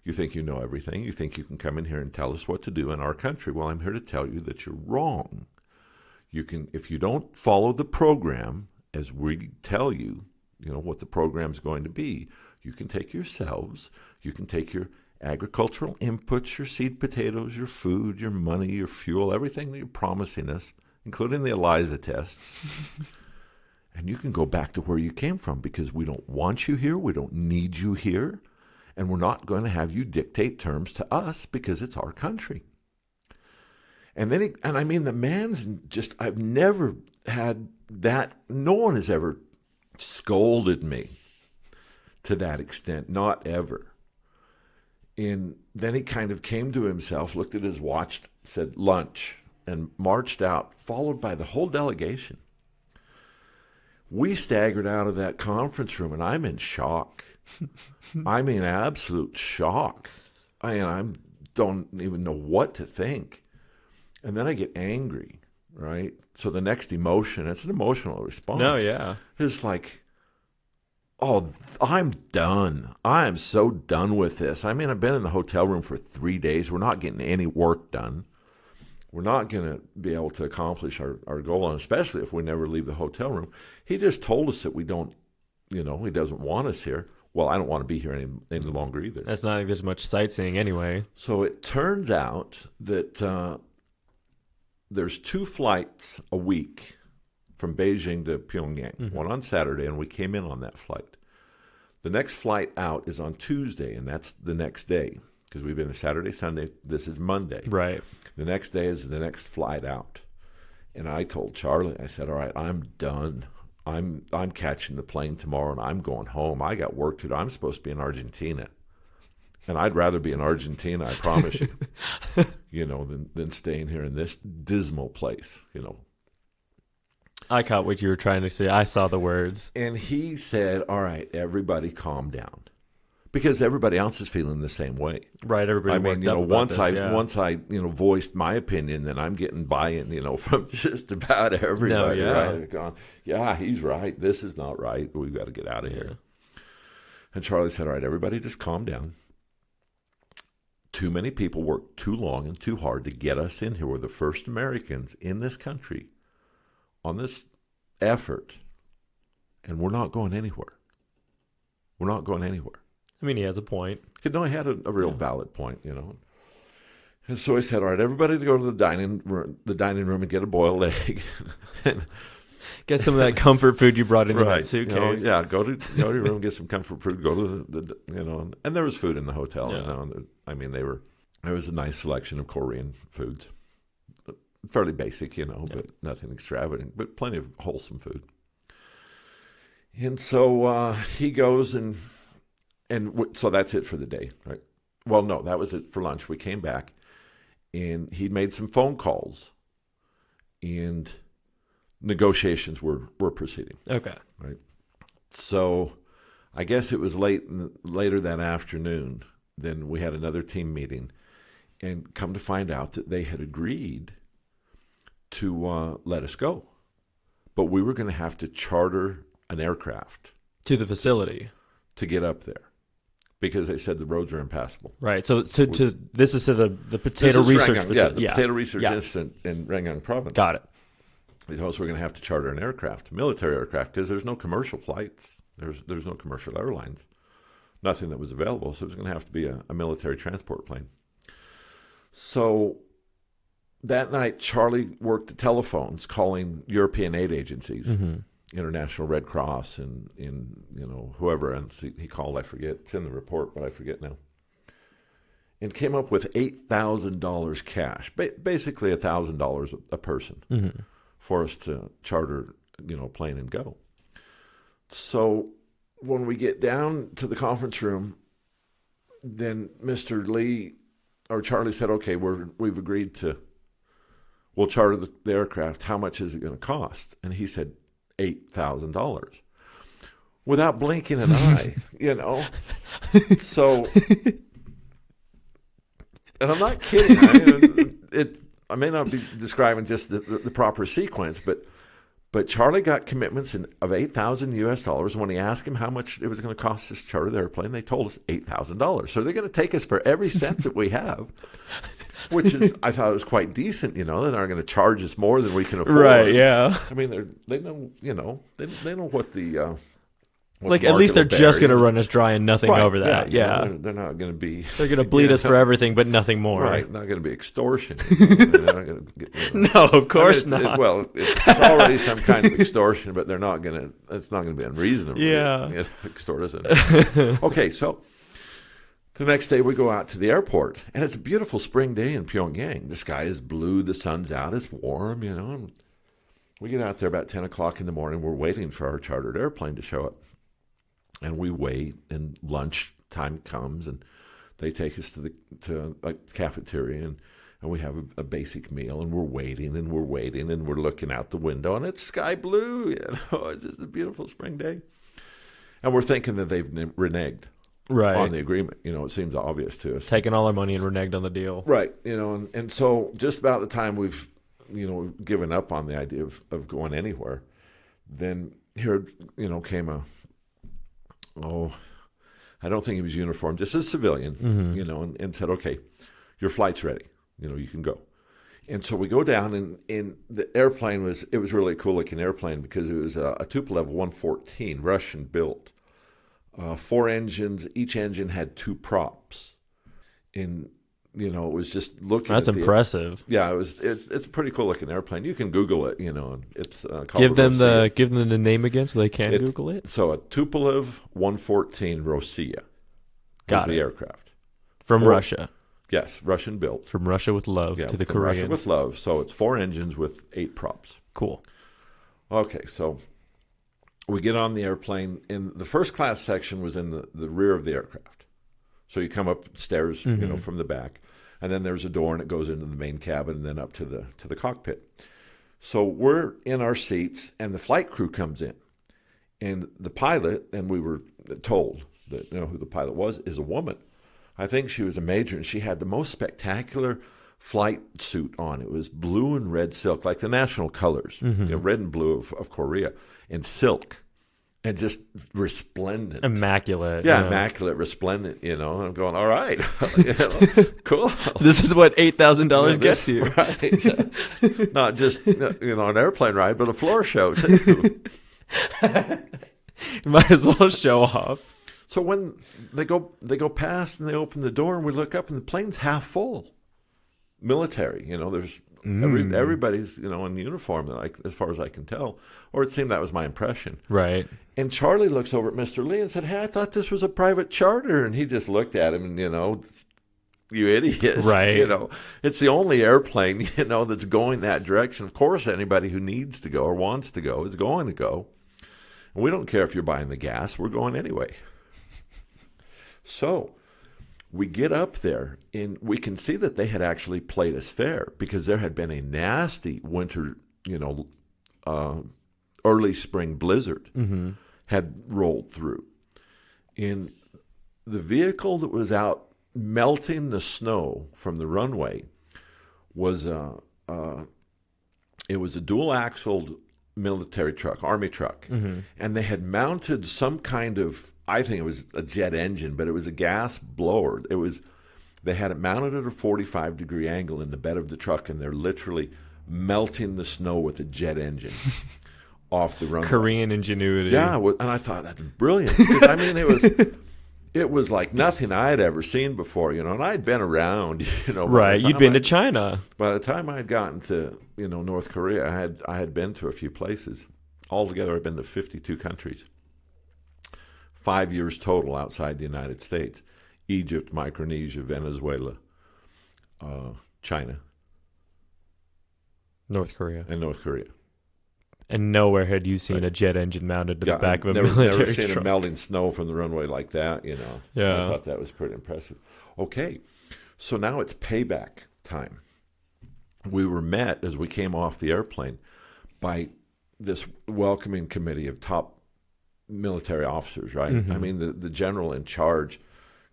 You think you know everything. You think you can come in here and tell us what to do in our country. Well, I'm here to tell you that you're wrong. If you don't follow the program as we tell you, what the program's going to be, you can take yourselves, you can take your agricultural inputs, your seed potatoes, your food, your money, your fuel, everything that you're promising us, including the ELISA tests, and you can go back to where you came from because we don't want you here, we don't need you here. And we're not going to have you dictate terms to us because it's our country." And then, the man's just, I've never had that. No one has ever scolded me to that extent, not ever. And then he kind of came to himself, looked at his watch, said lunch, and marched out, followed by the whole delegation. We staggered out of that conference room, and I'm in shock. Absolute shock. I don't even know what to think. And then I get angry, right? So the next emotion, it's an emotional response. No, yeah. It's like, I'm done. I am so done with this. I've been in the hotel room for 3 days. We're not getting any work done. We're not going to be able to accomplish our goal, and especially if we never leave the hotel room. He just told us that we don't, he doesn't want us here. Well, I don't want to be here any longer either. That's not like there's much sightseeing anyway. So it turns out that there's 2 flights a week from Beijing to Pyongyang, one on Saturday, and we came in on that flight. The next flight out is on Tuesday, and that's the next day, because we've been a Saturday, Sunday. This is Monday. Right. The next day is the next flight out. And I told Charlie, I said, all right, I'm done. I'm catching the plane tomorrow, and I'm going home. I got work to do. I'm supposed to be in Argentina. And I'd rather be in Argentina, I promise you, than staying here in this dismal place, I caught what you were trying to say. I saw the words. And he said, all right, everybody calm down. Because everybody else is feeling the same way. Right, everybody worked up about once I voiced my opinion, then I'm getting buy-in, from just about everybody. No, yeah. Right? They're going, yeah, he's right. This is not right. We've got to get out of here. And Charlie said, all right, everybody just calm down. Too many people work too long and too hard to get us in here. We're the first Americans in this country on this effort, and we're not going anywhere. We're not going anywhere. He has a point. No, he had a real valid point, And so I said, all right, everybody to go to the dining room and get a boiled egg. Get some of that comfort food you brought in that suitcase. Go to your room, get some comfort food, go to the and there was food in the hotel. There was a nice selection of Korean foods. Fairly basic, but nothing extravagant, but plenty of wholesome food. And so he goes and so that's it for the day, right? Well, no, that was it for lunch. We came back, and he made some phone calls, and negotiations were proceeding. Okay. Right. So I guess it was later that afternoon, then we had another team meeting, and come to find out that they had agreed to let us go. But we were going to have to charter an aircraft. To the facility. To get up there. Because they said the roads are impassable. Right. So this is to the potato research facility. The potato research institute in Rangyang province. Got it. They told us we're going to have to charter an aircraft, military aircraft, because there's no commercial flights. There's no commercial airlines. Nothing that was available, so it was going to have to be a military transport plane. So that night, Charlie worked the telephones calling European aid agencies, International Red Cross and whoever else he called. I forget. It's in the report, but I forget now. And came up with $8,000 cash, basically $1,000 a person for us to charter, a plane and go. So when we get down to the conference room, then Mr. Lee or Charlie said, "Okay, we've agreed to. We'll charter the aircraft. How much is it going to cost?" And he said, $8,000, without blinking an eye. So. And I'm not kidding. I may not be describing just the proper sequence, but Charlie got commitments of $8,000 when he asked him how much it was going to cost us to charter the airplane. They told us $8,000. So they're going to take us for every cent that we have, which is, I thought it was quite decent. They aren't going to charge us more than we can afford. Right? Yeah. I mean, they know. They know what the. At least they're just going to run us dry and nothing over that. Yeah. They're not going to be. They're going to bleed us for everything, but nothing more. Right. Not going to be extortion. They're not going to get, No, of course not. It's already some kind of extortion, but they're not going to. It's not going to be unreasonable. Yeah. Extort us. Okay, so the next day we go out to the airport, and it's a beautiful spring day in Pyongyang. The sky is blue, the sun's out, it's warm. And we get out there about 10 o'clock in the morning. We're waiting for our chartered airplane to show up. And we wait, and lunch time comes, and they take us to the cafeteria, and we have a basic meal, and we're waiting, and we're looking out the window, and it's sky blue. It's just a beautiful spring day. And we're thinking that they've reneged on the agreement. It seems obvious to us. Taking all our money and reneged on the deal. Right. And so just about the time we've given up on the idea of going anywhere, then here, came I don't think he was uniformed, just a civilian, and said, "Okay, your flight's ready. You can go." And so we go down, and the airplane was really a cool looking airplane because it was a Tupolev 114, Russian built, 4 engines. Each engine had 2 props. And it was just looking. That's impressive. It's a pretty cool looking airplane. You can Google it. It's give them the name again so they can Google it. So a Tupolev 114 Rossiya. Got the it. aircraft from Russia. Yes, Russian built. From Russia with love to the Koreans. Russia with love. So it's 4 engines with 8 props. Cool. Okay, so we get on the airplane, and the first class section was in the rear of the aircraft. So you come up stairs, from the back, and then there's a door, and it goes into the main cabin, and then up to the cockpit. So we're in our seats, and the flight crew comes in, and the pilot, and we were told that who the pilot was, is a woman. I think she was a major, and she had the most spectacular flight suit on. It was blue and red silk, like the national colors, red and blue of Korea, and silk. And just resplendent. Immaculate. Yeah, immaculate, resplendent, I'm going, all right. Cool. This is what $8,000 gets you. Right. Not just, an airplane ride, but a floor show, too. You might as well show off. So when they go past and they open the door and we look up and the plane's half full. Military, there's everybody's, in uniform, as far as I can tell. Or it seemed that was my impression. Right. And Charlie looks over at Mr. Lee and said, "Hey, I thought this was a private charter." And he just looked at him and, "You idiot." Right. It's the only airplane, that's going that direction. Of course, anybody who needs to go or wants to go is going to go. And we don't care if you're buying the gas. We're going anyway. So we get up there, and we can see that they had actually played us fair because there had been a nasty winter, early spring blizzard had rolled through. And the vehicle that was out melting the snow from the runway was it was a dual-axled military truck, army truck, and they had mounted some kind of, I think it was a jet engine, but it was a gas blower. They had it mounted at a 45-degree angle in the bed of the truck, and they're literally melting the snow with a jet engine off the runway. Korean ingenuity. Yeah, and I thought that's brilliant. I mean, it was like nothing I had ever seen before, and I'd been around, Right, you'd been to China. By the time I had gotten to, North Korea, I had been to a few places. Altogether, I've been to 52 countries. 5 years total outside the United States. Egypt, Micronesia, Venezuela, China. North Korea. And North Korea. And nowhere had you seen a jet engine mounted to the back of a never military seen truck. it melting snow from the runway like that, Yeah. I thought that was pretty impressive. Okay, so now it's payback time. We were met as we came off the airplane by this welcoming committee of top military officers, right? Mm-hmm. I mean, the general in charge,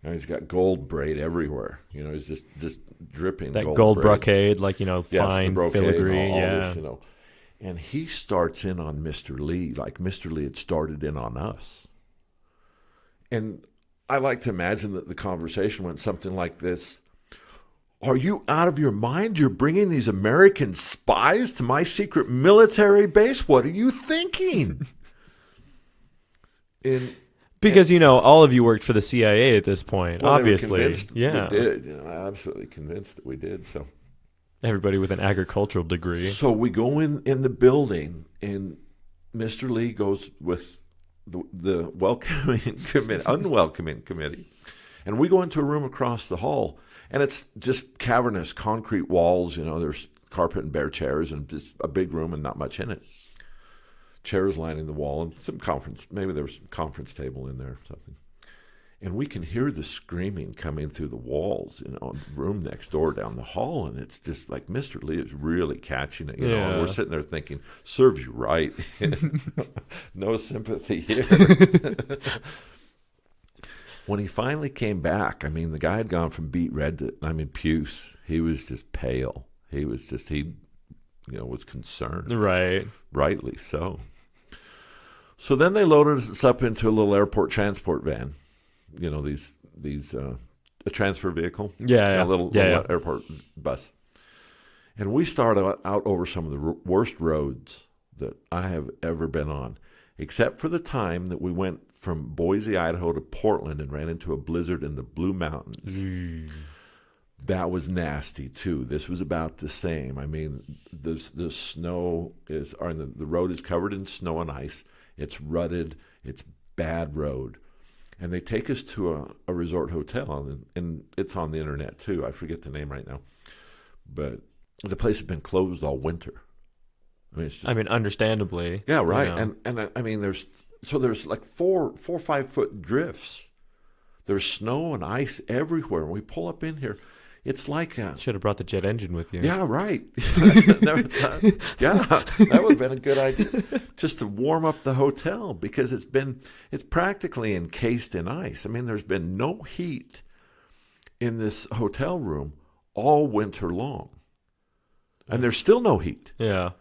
he's got gold braid everywhere. He's just dripping That gold gold braid. brocade, like, Yes, fine the brocade filigree. and all Yeah. this, And he starts in on Mr. Lee, like Mr. Lee had started in on us. And I like to imagine that the conversation went something like this. Are you out of your mind? You're bringing these American spies to my secret military base? What are you thinking? Because, all of you worked for the CIA at this point, Well, obviously. They were convinced Yeah. we did. Absolutely convinced that we did. So Everybody with an agricultural degree. So we go in the building, and Mr. Lee goes with the welcoming committee, unwelcoming committee, and we go into a room across the hall, and it's just cavernous concrete walls. There's carpet and bare chairs, and just a big room and not much in it. Chairs lining the wall, and maybe there was some conference table in there or something. And we can hear the screaming coming through the walls, in the room next door down the hall. And it's just like Mr. Lee is really catching it, And we're sitting there thinking, serves you right. No sympathy here. When he finally came back, the guy had gone from beet red to, puce. He was just pale. He was was concerned. Right. Rightly so. So then they loaded us up into a little airport transport van. A transfer vehicle. Yeah. A little airport bus. And we started out over some of the worst roads that I have ever been on, except for the time that we went from Boise, Idaho to Portland and ran into a blizzard in the Blue Mountains. That was nasty too. This was about the same. The snow is, or the road is covered in snow and ice. It's rutted. It's bad road. And they take us to a resort hotel, and it's on the internet too. I forget the name right now, but the place had been closed all winter. It's just, understandably. yeah, right. And there's like 4 or 5 foot drifts. There's snow and ice everywhere. And we pull up in here. It's like should have brought the jet engine with you. Yeah, right. That would have been a good idea, just to warm up the hotel, because it's practically encased in ice. There's been no heat in this hotel room all winter long, and there's still no heat. Yeah.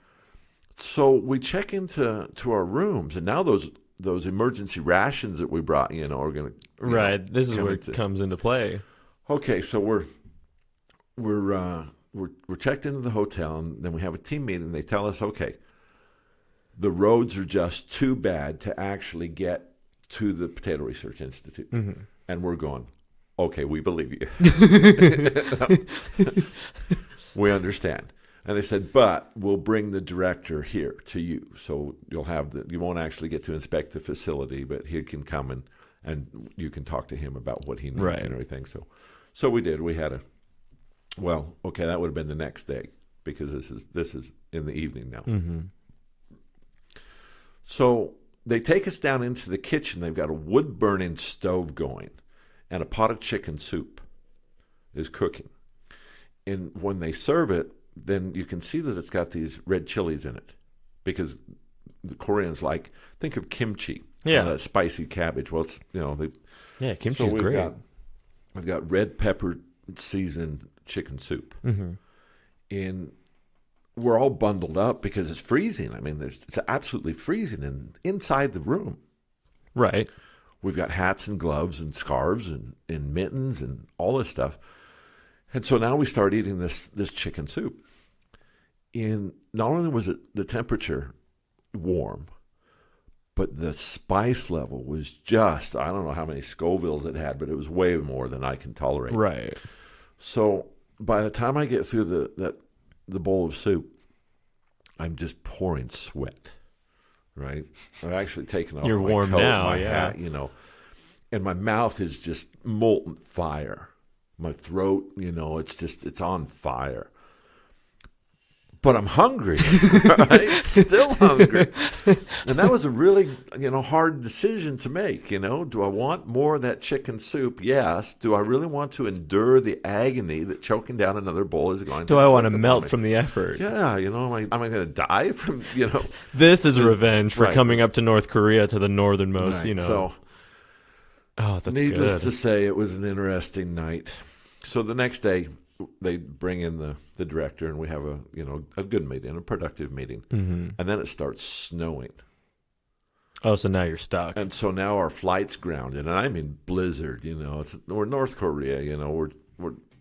So we check into our rooms, and now those emergency rations that we brought, are going to right. This is where it comes into play. Okay, so we're checked into the hotel, and then we have a team meeting. They tell us, okay, the roads are just too bad to actually get to the Potato Research Institute. Mm-hmm. And we're going, okay, we believe you. We understand. And they said, but we'll bring the director here to you. So you won't actually get to inspect the facility, but he can come and you can talk to him about what he needs and everything. So we did. We had that would have been the next day, because this is in the evening now. Mm-hmm. So they take us down into the kitchen. They've got a wood-burning stove going, and a pot of chicken soup is cooking. And when they serve it, then you can see that it's got these red chilies in it, because the Koreans think of kimchi, that spicy cabbage. Well, it's kimchi's great. We've got red pepper seasoned chicken soup, and we're all bundled up because it's freezing. It's absolutely freezing inside the room. Right. We've got hats and gloves and scarves and mittens and all this stuff. And so now we start eating this chicken soup. And not only was it the temperature warm, but the spice level was just, I don't know how many Scovilles it had, but it was way more than I can tolerate. Right. So by the time I get through the bowl of soup, I'm just pouring sweat, right? I've actually taken off You're my warm coat, now, my yeah. hat, and my mouth is just molten fire. My throat, it's on fire. But I'm hungry, right? Still hungry. And that was a really, hard decision to make, Do I want more of that chicken soup? Yes. Do I really want to endure the agony that choking down another bowl is going to Do I want to inflict melt upon me? from the effort? Yeah, am I going to die from, This is revenge for Right. coming up to North Korea, to the northernmost, Right. So, oh, that's needless good. to say, it was an interesting night. So the next day, they bring in the director, and we have a good meeting, a productive meeting. Mm-hmm. And then it starts snowing. Oh, so now you're stuck. And so now our flight's grounded, and I mean blizzard. We're North Korea. We're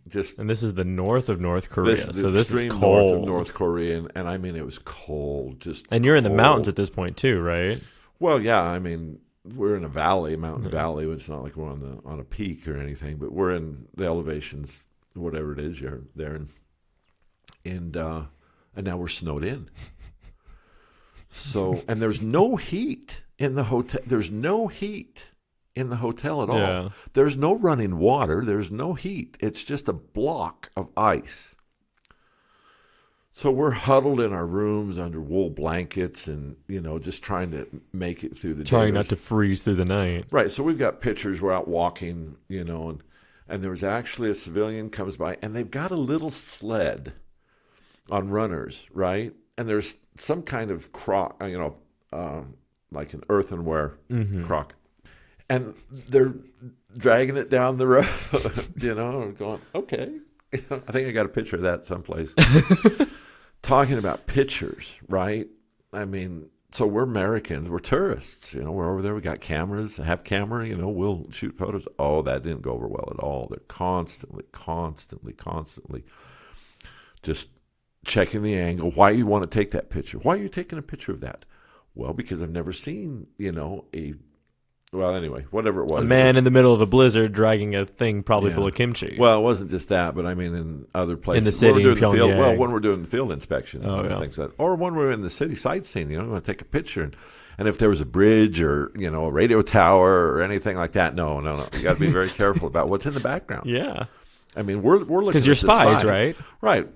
just. And this is the north of North Korea, This is the so this is extreme cold. north of North Korea, and I mean it was cold. And you're in the cold. mountains at this point too, right? Well, yeah. I mean, we're in a valley, mountain valley. It's not like we're on a peak or anything, but we're in the elevations, whatever it is. You're there, and now we're snowed in. So, and there's no heat in the hotel. There's no heat in the hotel at all. Yeah. There's no running water. There's no heat. It's just a block of ice. So we're huddled in our rooms under wool blankets and, just trying to make it through the day. Trying not to freeze through the night. Right. So we've got pictures. We're out walking, and there was actually a civilian comes by, and they've got a little sled on runners, right? And there's some kind of crock, like an earthenware crock. And they're dragging it down the road, and going, okay. I think I got a picture of that someplace. Talking about pictures, right? I mean, so we're Americans. We're tourists. We're over there. We got cameras, have camera, we'll shoot photos. Oh, that didn't go over well at all. They're constantly just checking the angle. Why you want to take that picture? Why are you taking a picture of that? Well, because I've never seen, anyway, whatever it was. A man in the middle of a blizzard dragging a thing probably full of kimchi. Well, it wasn't just that, but I mean in other places. In the city, when we're doing the field, Pyongyang. when we're doing the field inspections and things like that. Or when we're in the city sightseeing, we want to take a picture. And if there was a bridge or, a radio tower or anything like that, no. You got to be very careful about what's in the background. Yeah. I mean, we're looking Because you're at the spies, signs. right? Right,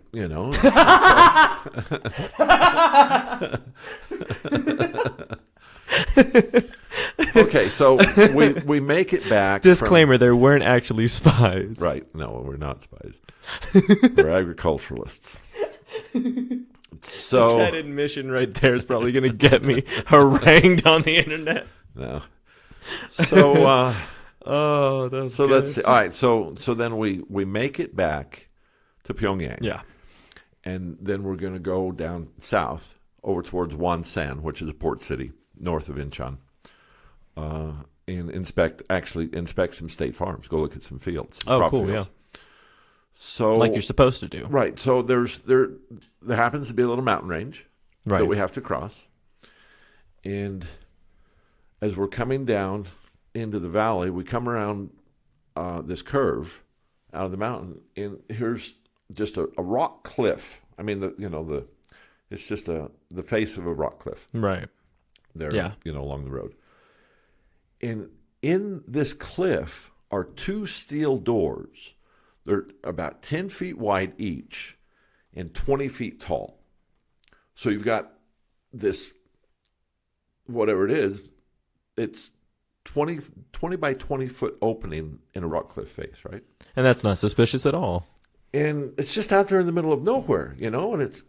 Okay, so we make it back. Disclaimer, there weren't actually spies. Right. No, we're not spies. We're agriculturalists. So that admission right there is probably going to get me harangued on the internet. no. So Oh, that's so good. let's see. All right. So then we make it back to Pyongyang. Yeah. And then we're going to go down south over towards Wonsan, which is a port city north of Incheon. And inspect some state farms. Go look at some fields. Oh, crop cool, fields. So Like you're supposed to do. right. So there happens to be a little mountain range Right. that we have to cross. And as we're coming down into the valley, we come around this curve out of the mountain, and here's just a rock cliff. I mean, it's just the face of a rock cliff Right. there, Yeah. along the road. And in this cliff are two steel doors. They're about 10 feet wide each and 20 feet tall. So you've got this, whatever it is, it's 20 by 20 foot opening in a rock cliff face, right? And that's not suspicious at all. And it's just out there in the middle of nowhere, and it's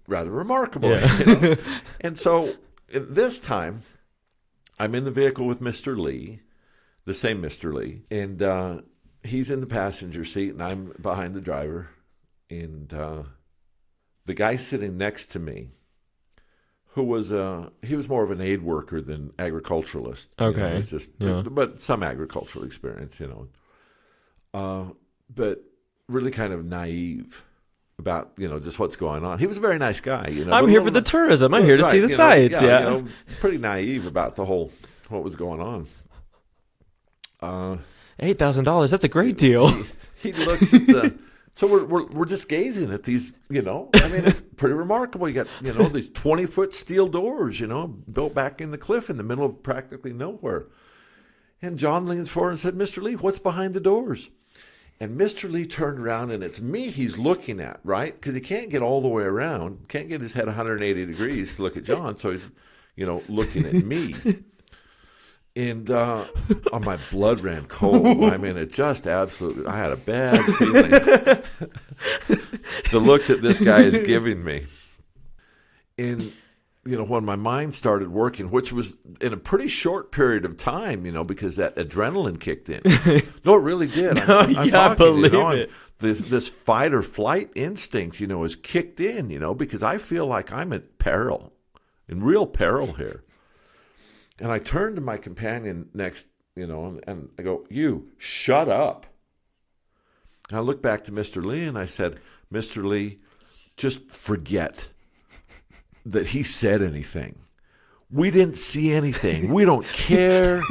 rather remarkable. Yeah. And so this time, I'm in the vehicle with Mr. Lee, the same Mr. Lee, and he's in the passenger seat, and I'm behind the driver. And the guy sitting next to me, who was he was more of an aid worker than agriculturalist. Okay. It's just, Yeah. but some agricultural experience, but really kind of naive. about just what's going on. He was a very nice guy. I'm here for the tourism. I'm here to see the sights. Yeah. Pretty naive about what was going on. $8,000. That's a great deal. He looks at the. So we're just gazing at these. It's pretty remarkable. You got these 20-foot steel doors. Built back in the cliff in the middle of practically nowhere. And John leans forward and said, "Mr. Lee, what's behind the doors?" And Mr. Lee turned around, and it's me he's looking at, right? Because he can't get all the way around, can't get his head 180 degrees to look at John, so he's, looking at me. And my blood ran cold. It just absolutely, I had a bad feeling. The look that this guy is giving me. And, when my mind started working, which was in a pretty short period of time, because that adrenaline kicked in. No, it really did. I believe it. This fight or flight instinct, is kicked in, because I feel like I'm in peril, in real peril here. And I turned to my companion next, and I go, "You, shut up." And I looked back to Mr. Lee and I said, "Mr. Lee, just forget that he said anything. We didn't see anything. We don't care.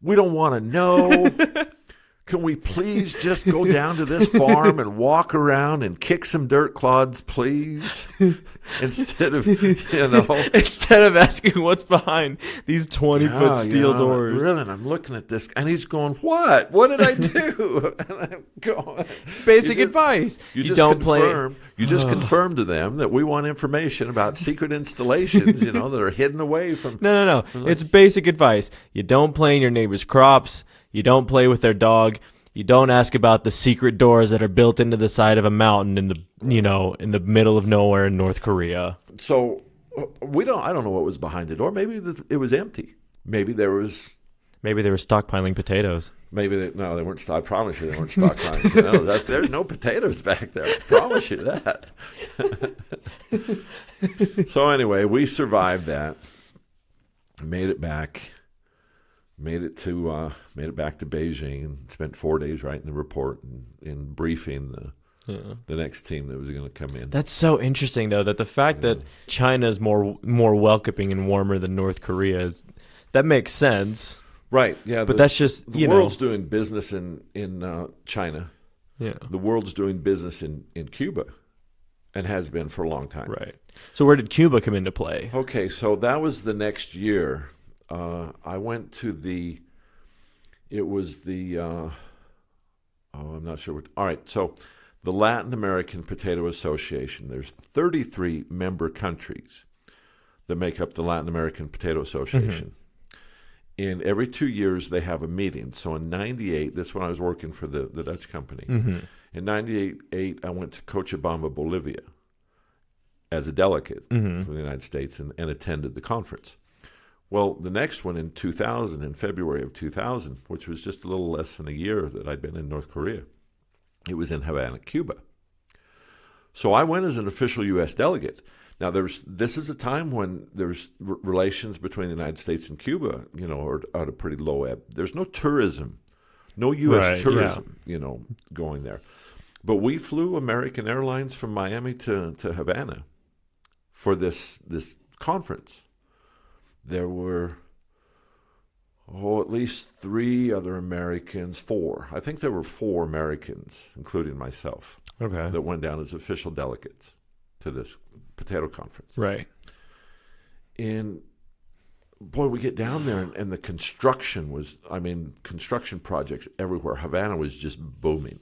We don't want to know. Can we please just go down to this farm and walk around and kick some dirt clods, please?" Instead of asking what's behind these 20-foot steel doors. Really, and I'm looking at this, and he's going, "What? What did I do?" And I'm going, basic advice. You just confirm to them that we want information about secret installations, that are hidden away from. No. It's basic advice. You don't play in your neighbor's crops. You don't play with their dog. You don't ask about the secret doors that are built into the side of a mountain in the middle of nowhere in North Korea. So I don't know what was behind the door. Maybe it was empty. Maybe they were stockpiling potatoes. They weren't. I promise you, they weren't stockpiling potatoes. There's no potatoes back there. I promise you that. So anyway, we survived that. Made it back. Made it back to Beijing and spent 4 days writing the report and briefing the next team that was going to come in. That's so interesting, though, that the fact that China is more welcoming and warmer than North Korea that makes sense. Right. Yeah. But that's just the world's doing business in China. Yeah. The world's doing business in Cuba, and has been for a long time. Right. So where did Cuba come into play? Okay, so that was the next year. I went to I'm not sure all right, so the Latin American Potato Association, there's 33 member countries that make up the Latin American Potato Association. Mm-hmm. And every 2 years they have a meeting. So in 98, this is when I was working for the Dutch company. Mm-hmm. In 98, I went to Cochabamba, Bolivia as a delegate from the United States and attended the conference. Well, the next one in 2000, in February of 2000, which was just a little less than a year that I'd been in North Korea, it was in Havana, Cuba. So I went as an official U.S. delegate. Now, this is a time when there's relations between the United States and Cuba, are at a pretty low ebb. There's no tourism, no U.S. tourism, going there. But we flew American Airlines from Miami to Havana for this conference. There were, at least 3 other Americans, 4. I think there were 4 Americans, including myself, that went down as official delegates to this potato conference. Right. And, boy, we get down there, and the construction construction projects everywhere. Havana was just booming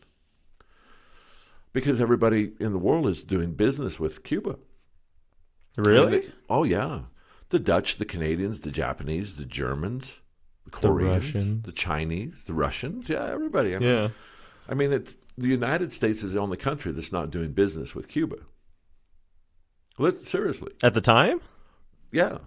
because everybody in the world is doing business with Cuba. Really? Oh, yeah. The Dutch, the Canadians, the Japanese, the Germans, the Koreans, the Chinese, the Russians. Yeah, everybody. The United States is the only country that's not doing business with Cuba. Seriously. At the time? Yeah.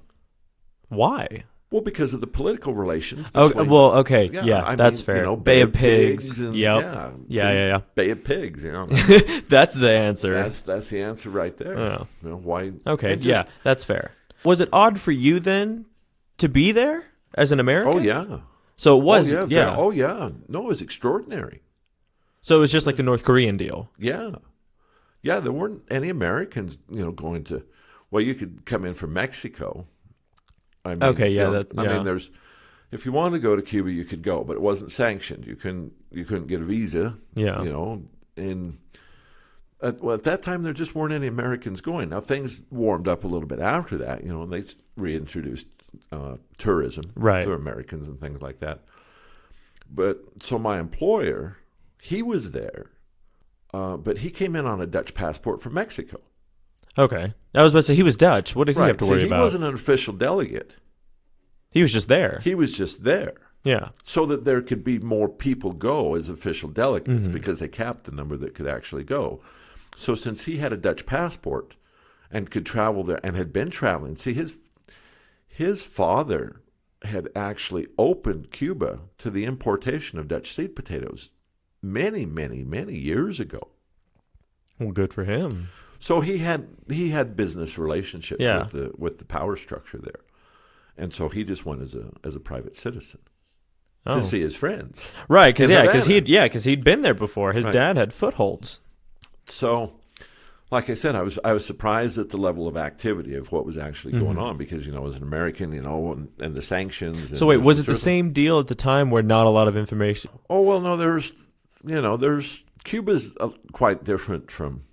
Why? Well, because of the political relations. Okay. Yeah, that's fair. Bay of Pigs. And, yeah. Bay of Pigs. That's the answer. That's the answer right there. Oh. Why? Okay. That's fair. Was it odd for you then to be there as an American? Oh yeah. So it was. Oh yeah. Oh yeah. No, it was extraordinary. So it was just like the North Korean deal. Yeah. Yeah, there weren't any Americans, going to. Well, you could come in from Mexico. I mean, Okay, yeah, I mean, there's. If you wanted to go to Cuba, you could go, but it wasn't sanctioned. You couldn't get a visa. Yeah. At that time, there just weren't any Americans going. Now, things warmed up a little bit after that, and they reintroduced tourism to Americans and things like that. But so my employer, he was there, but he came in on a Dutch passport from Mexico. Okay. I was about to say, he was Dutch. What did he have to worry about? He wasn't an official delegate. He was just there. He was just there. Yeah. So that there could be more people go as official delegates because they capped the number that could actually go. So since he had a Dutch passport and could travel there and had been traveling, see, his father had actually opened Cuba to the importation of Dutch seed potatoes many, many, many years ago. Well, good for him. So he had business relationships with the power structure there. And so he just went as a private citizen to see his friends. Right, because he'd been there before. His dad had footholds. So, like I said, I was surprised at the level of activity of what was actually going on because, as an American, and the sanctions. So wait, was it the same deal at the time where not a lot of information? Oh, well, no, there's Cuba's quite different from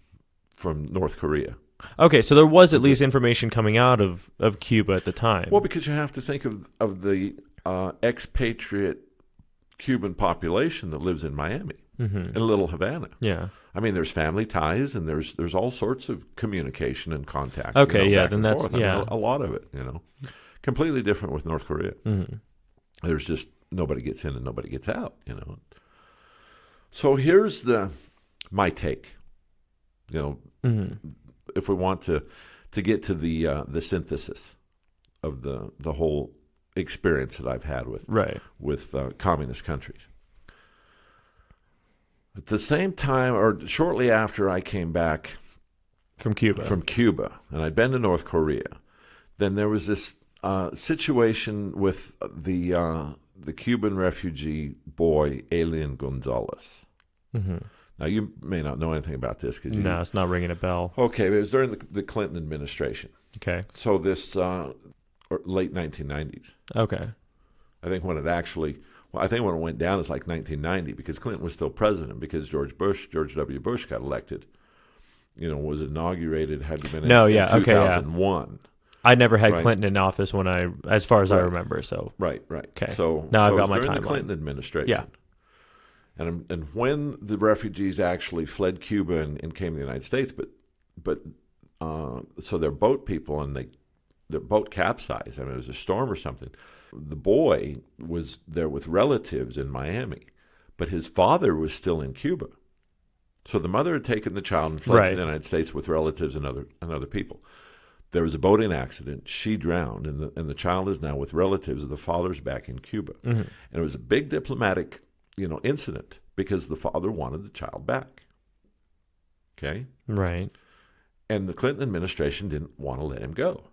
North Korea. Okay, so there was at least information coming out of Cuba at the time. Well, because you have to think of the expatriate Cuban population that lives in Miami, in Little Havana. Yeah. I mean, there's family ties and there's all sorts of communication and contact. Okay, back then and that's, forth. yeah. I mean, a lot of it, completely different with North Korea. There's just nobody gets in and nobody gets out, So here's my take, if we want to get to the synthesis of the whole experience that I've had with communist countries. At the same time, or shortly after I came back from Cuba, and I'd been to North Korea, then there was this situation with the Cuban refugee boy Elian Gonzalez. Now, you may not know anything about this. No, it's not ringing a bell. Okay, but it was during the Clinton administration. Okay. So this late 1990s. Okay. I think when it went down, it's like 1990 because Clinton was still president because George W. Bush got elected. Was inaugurated, had to been in 2001. I never had Clinton in office as far as I remember. So Right. Okay. So now I've got my during timeline. the Clinton administration. Yeah. And when the refugees actually fled Cuba and came to the United States, but so they're boat people and their boat capsized. I mean, it was a storm or something. The boy was there with relatives in Miami, but his father was still in Cuba. So the mother had taken the child and fled to the United States with relatives and other people. There was a boating accident. She drowned, and the child is now with relatives. The father's back in Cuba, and it was a big diplomatic incident because the father wanted the child back. Okay? Right. And the Clinton administration didn't want to let him go.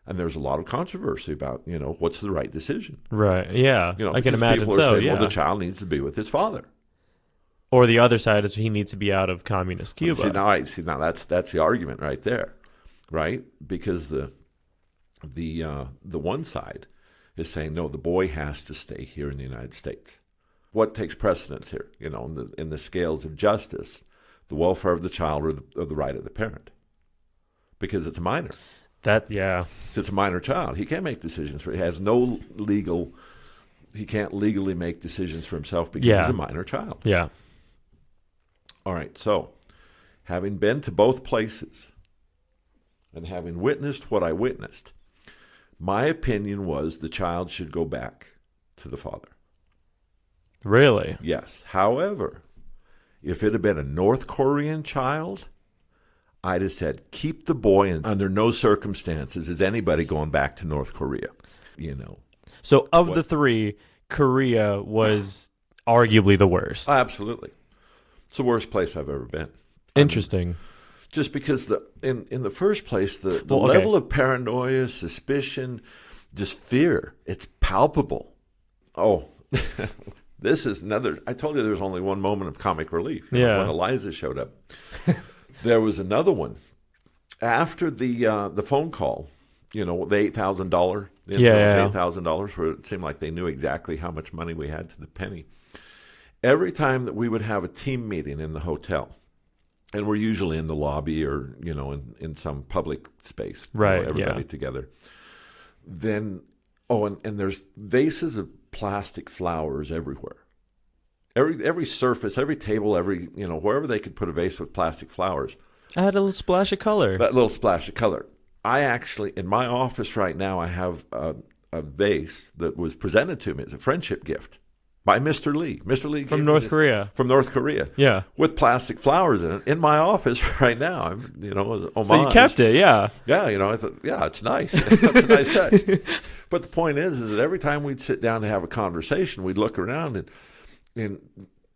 And there's a lot of controversy about, what's the right decision. Right. Yeah. I can imagine people are saying, well, the child needs to be with his father. Or the other side is he needs to be out of communist Cuba. Now that's the argument right there. Right? Because the one side is saying, no, the boy has to stay here in the United States. What takes precedence here? In the scales of justice, the welfare of the child or the right of the parent, because it's a minor. It's a minor child. He can't make decisions for. He has no legal. He can't legally make decisions for himself because he's a minor child. Yeah. All right. So, having been to both places, and having witnessed what I witnessed, my opinion was the child should go back to the father. Really? Yes. However, if it had been a North Korean child, I'd have said, keep the boy, and under no circumstances is anybody going back to North Korea. So of the three, Korea was arguably the worst. Absolutely. It's the worst place I've ever been. Interesting. Just because in the first place, the level of paranoia, suspicion, just fear, it's palpable. Oh, This is another. I told you there was only one moment of comic relief. Yeah. When Eliza showed up, there was another one after the phone call. The $8,000. $8,000, where it seemed like they knew exactly how much money we had to the penny. Every time that we would have a team meeting in the hotel, and we're usually in the lobby or in some public space, right? Everybody together. Then, and there's vases of plastic flowers everywhere. Every surface, every table, wherever they could put a vase with plastic flowers. Add a little splash of color. That little splash of color. I actually, in my office right now, I have a vase that was presented to me as a friendship gift by Mr. Lee. Mr. Lee from North Korea. From North Korea. Yeah. With plastic flowers in it in my office right now. As homage. So you kept it, yeah. Yeah, I thought, it's nice. It's a nice touch. But the point is that every time we'd sit down to have a conversation, we'd look around and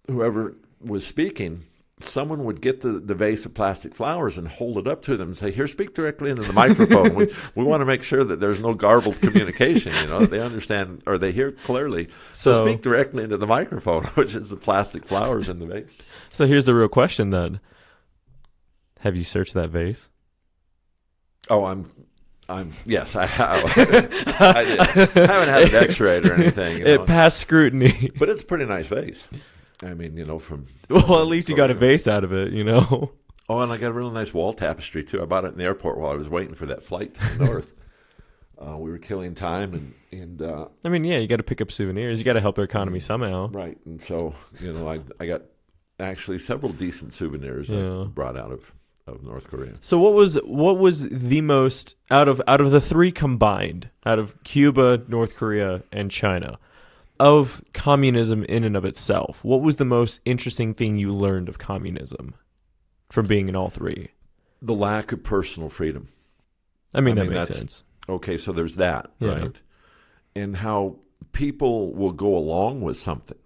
whoever was speaking, someone would get the vase of plastic flowers and hold it up to them and say, "Here, speak directly into the microphone. we want to make sure that there's no garbled communication. They understand or they hear clearly. So speak directly into the microphone," which is the plastic flowers in the vase. So here's the real question then: have you searched that vase? Oh, yes, I have. I did. I haven't had it X-rayed or anything. It passed scrutiny, but it's a pretty nice vase. I mean, from... Well, at least you got a vase out of it, Oh, and I got a really nice wall tapestry, too. I bought it in the airport while I was waiting for that flight to the north. We were killing time, and I mean, yeah, you got to pick up souvenirs. You got to help our economy somehow. Right, and so, I got actually several decent souvenirs I brought out of North Korea. So what was the most, out of the three combined, out of Cuba, North Korea, and China, of communism in and of itself, what was the most interesting thing you learned of communism from being in all three? The lack of personal freedom. I mean that makes sense. Okay, so there's that, right? And how people will go along with something,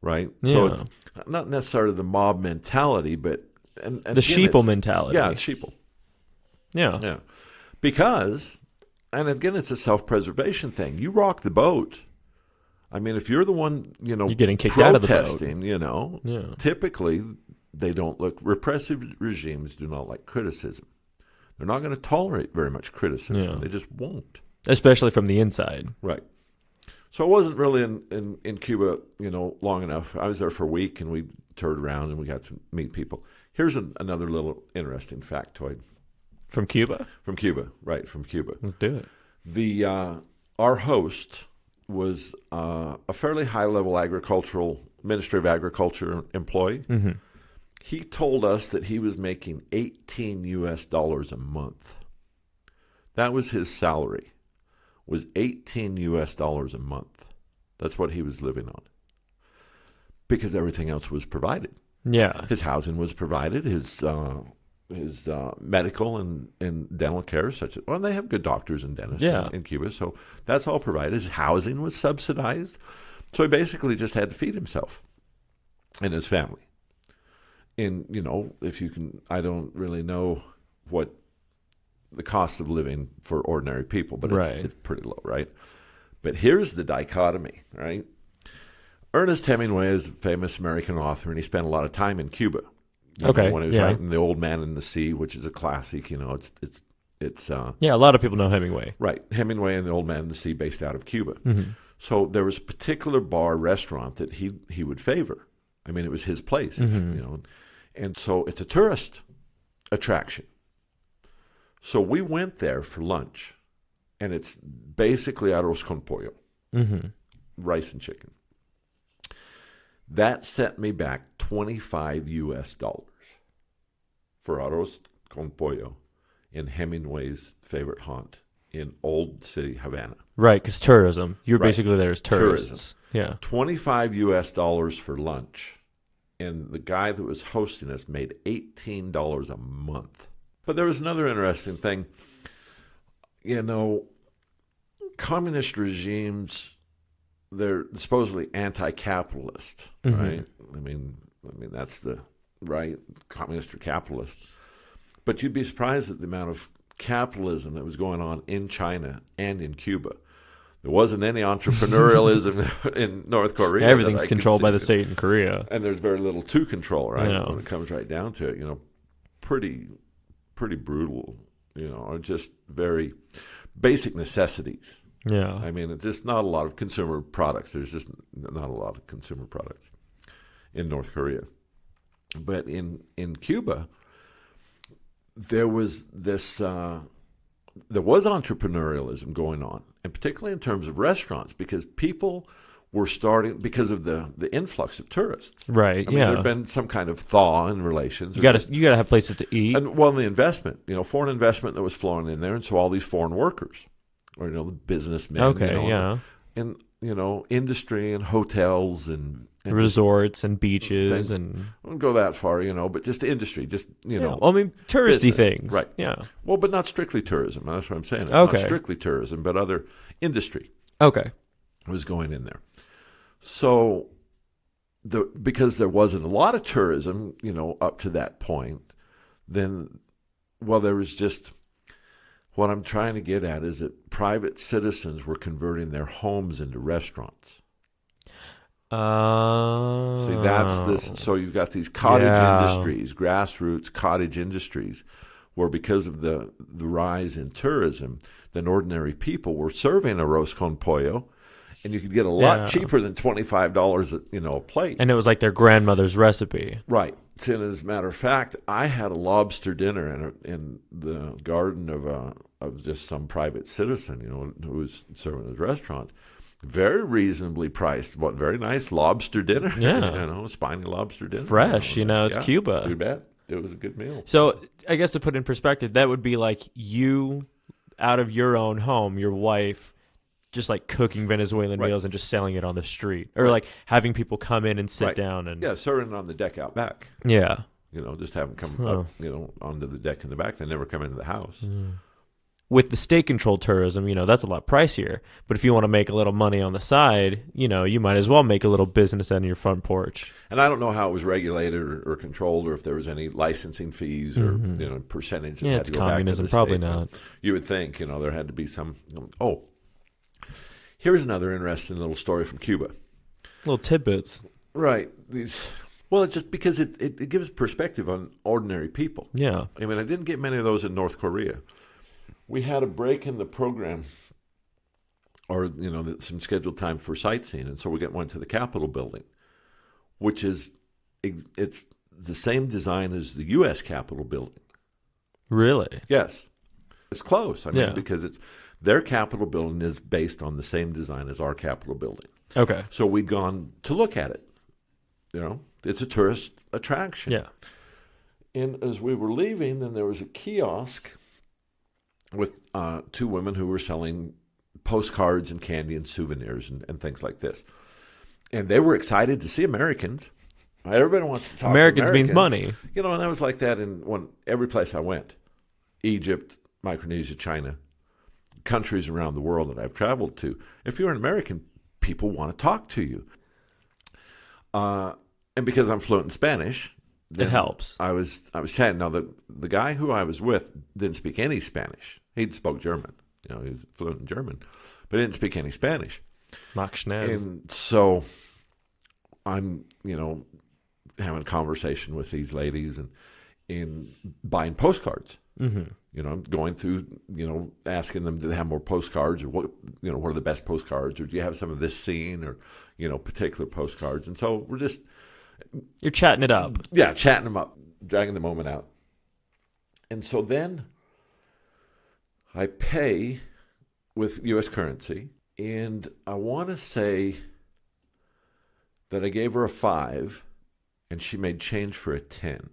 right? Yeah. So it's not necessarily the mob mentality, but... And the sheeple mentality. Yeah, sheeple. Yeah. Yeah. Because, and again, it's a self-preservation thing. You rock the boat. I mean, if you're the one, you're getting kicked out of the boat. Protesting, typically they don't look. Repressive regimes do not like criticism. They're not going to tolerate very much criticism. They just won't. Especially from the inside. Right. So I wasn't really in Cuba, long enough. I was there for a week, and we toured around, and we got to meet people. Here's another little interesting factoid. From Cuba? From Cuba, right, from Cuba. Let's do it. Our host was a fairly high-level Ministry of Agriculture employee. Mm-hmm. He told us that he was making $18 a month. That was his salary, was $18 a month. That's what he was living on. Because everything else was provided. Yeah. His housing was provided, his medical and dental care, they have good doctors and dentists in Cuba, so that's all provided. His housing was subsidized, so he basically just had to feed himself and his family. And, if you can, I don't really know what the cost of living for ordinary people, but it's pretty low, right? But here's the dichotomy, right? Ernest Hemingway is a famous American author, and he spent a lot of time in Cuba. When he was writing The Old Man and the Sea, which is a classic, it's a lot of people know Hemingway. Right, Hemingway and The Old Man and the Sea, based out of Cuba. Mm-hmm. So there was a particular restaurant that he would favor. I mean, it was his place, and so it's a tourist attraction. So we went there for lunch, and it's basically arroz con pollo, rice and chicken. That set me back $25 for arroz con pollo in Hemingway's favorite haunt in Old City, Havana. Right, because tourism. You're basically there as tourists. Tourism. Yeah. $25 for lunch. And the guy that was hosting us made $18 a month. But there was another interesting thing. Communist regimes, they're supposedly anti-capitalist, right? I mean that's the right, communist or capitalist. But you'd be surprised at the amount of capitalism that was going on in China and in Cuba. There wasn't any entrepreneurialism in North Korea. Everything's controlled by the state in Korea. And there's very little to control, right? Yeah. When it comes right down to it, pretty brutal, or just very basic necessities. Yeah. I mean, it's just not a lot of consumer products. There's just not a lot of consumer products in North Korea. But in Cuba, there was this there was entrepreneurialism going on, and particularly in terms of restaurants, because people were starting because of the influx of tourists. Right. I mean, there'd been some kind of thaw in relations. You gotta have places to eat. And the investment, foreign investment that was flowing in there, and so all these foreign workers, or the businessmen. Okay. Yeah. And industry and hotels and resorts and beaches and I wouldn't go that far, but just industry, just Well, I mean, touristy business. things, right? Yeah. Well, but not strictly tourism. That's what I'm saying. It's Okay. not strictly tourism, but other industry Okay. was going in there. So, because there wasn't a lot of tourism, up to that point, then, there was just. What I'm trying to get at is that private citizens were converting their homes into restaurants. See, that's this. So you've got these cottage industries, grassroots cottage industries, where because of the rise in tourism, then ordinary people were serving a roast con pollo, and you could get a lot cheaper than $25 a plate. And it was like their grandmother's recipe. Right. And as a matter of fact, I had a lobster dinner in the garden of just some private citizen, who was serving his restaurant. Very reasonably priced. Very nice lobster dinner. Yeah. Spiny lobster dinner. Fresh, it's Cuba. You bet. It was a good meal. So I guess to put in perspective, that would be like you out of your own home, your wife, just like cooking Venezuelan meals and just selling it on the street, or like having people come in and sit down and serving it on the deck out back. Yeah, just have them come up, onto the deck in the back. They never come into the house. With the state-controlled tourism, that's a lot pricier. But if you want to make a little money on the side, you might as well make a little business out of your front porch. And I don't know how it was regulated or controlled, or if there was any licensing fees or percentage. That had it's to go back to communism, the probably state. not. You would think, there had to be some. Here's another interesting little story from Cuba. Little tidbits. Right. Just because it gives perspective on ordinary people. Yeah. I mean, I didn't get many of those in North Korea. We had a break in the program, or, some scheduled time for sightseeing, and so we went to the Capitol building, which it's the same design as the U.S. Capitol building. Really? Yes. It's close. I mean, because their Capitol building is based on the same design as our Capitol building. Okay. So we'd gone to look at it. It's a tourist attraction. Yeah. And as we were leaving, then there was a kiosk with two women who were selling postcards and candy and souvenirs and things like this. And they were excited to see Americans. Everybody wants to talk Americans to Americans. means money. And that was like that in every place I went. Egypt, Micronesia, China, countries around the world that I've traveled to. If you're an American, people want to talk to you. And because I'm fluent in Spanish, it helps. I was chatting. Now, the guy who I was with didn't speak any Spanish. He spoke German. He was fluent in German, but he didn't speak any Spanish. Mach schnell. And so I'm, having a conversation with these ladies and buying postcards. Mm-hmm. I'm going through, asking them, do they have more postcards, or what are the best postcards, or do you have some of this scene, or, particular postcards. And so you're chatting it up. Yeah, chatting them up, dragging the moment out. And so then I pay with U.S. currency, and I want to say that I gave her a 5, and she made change for a 10.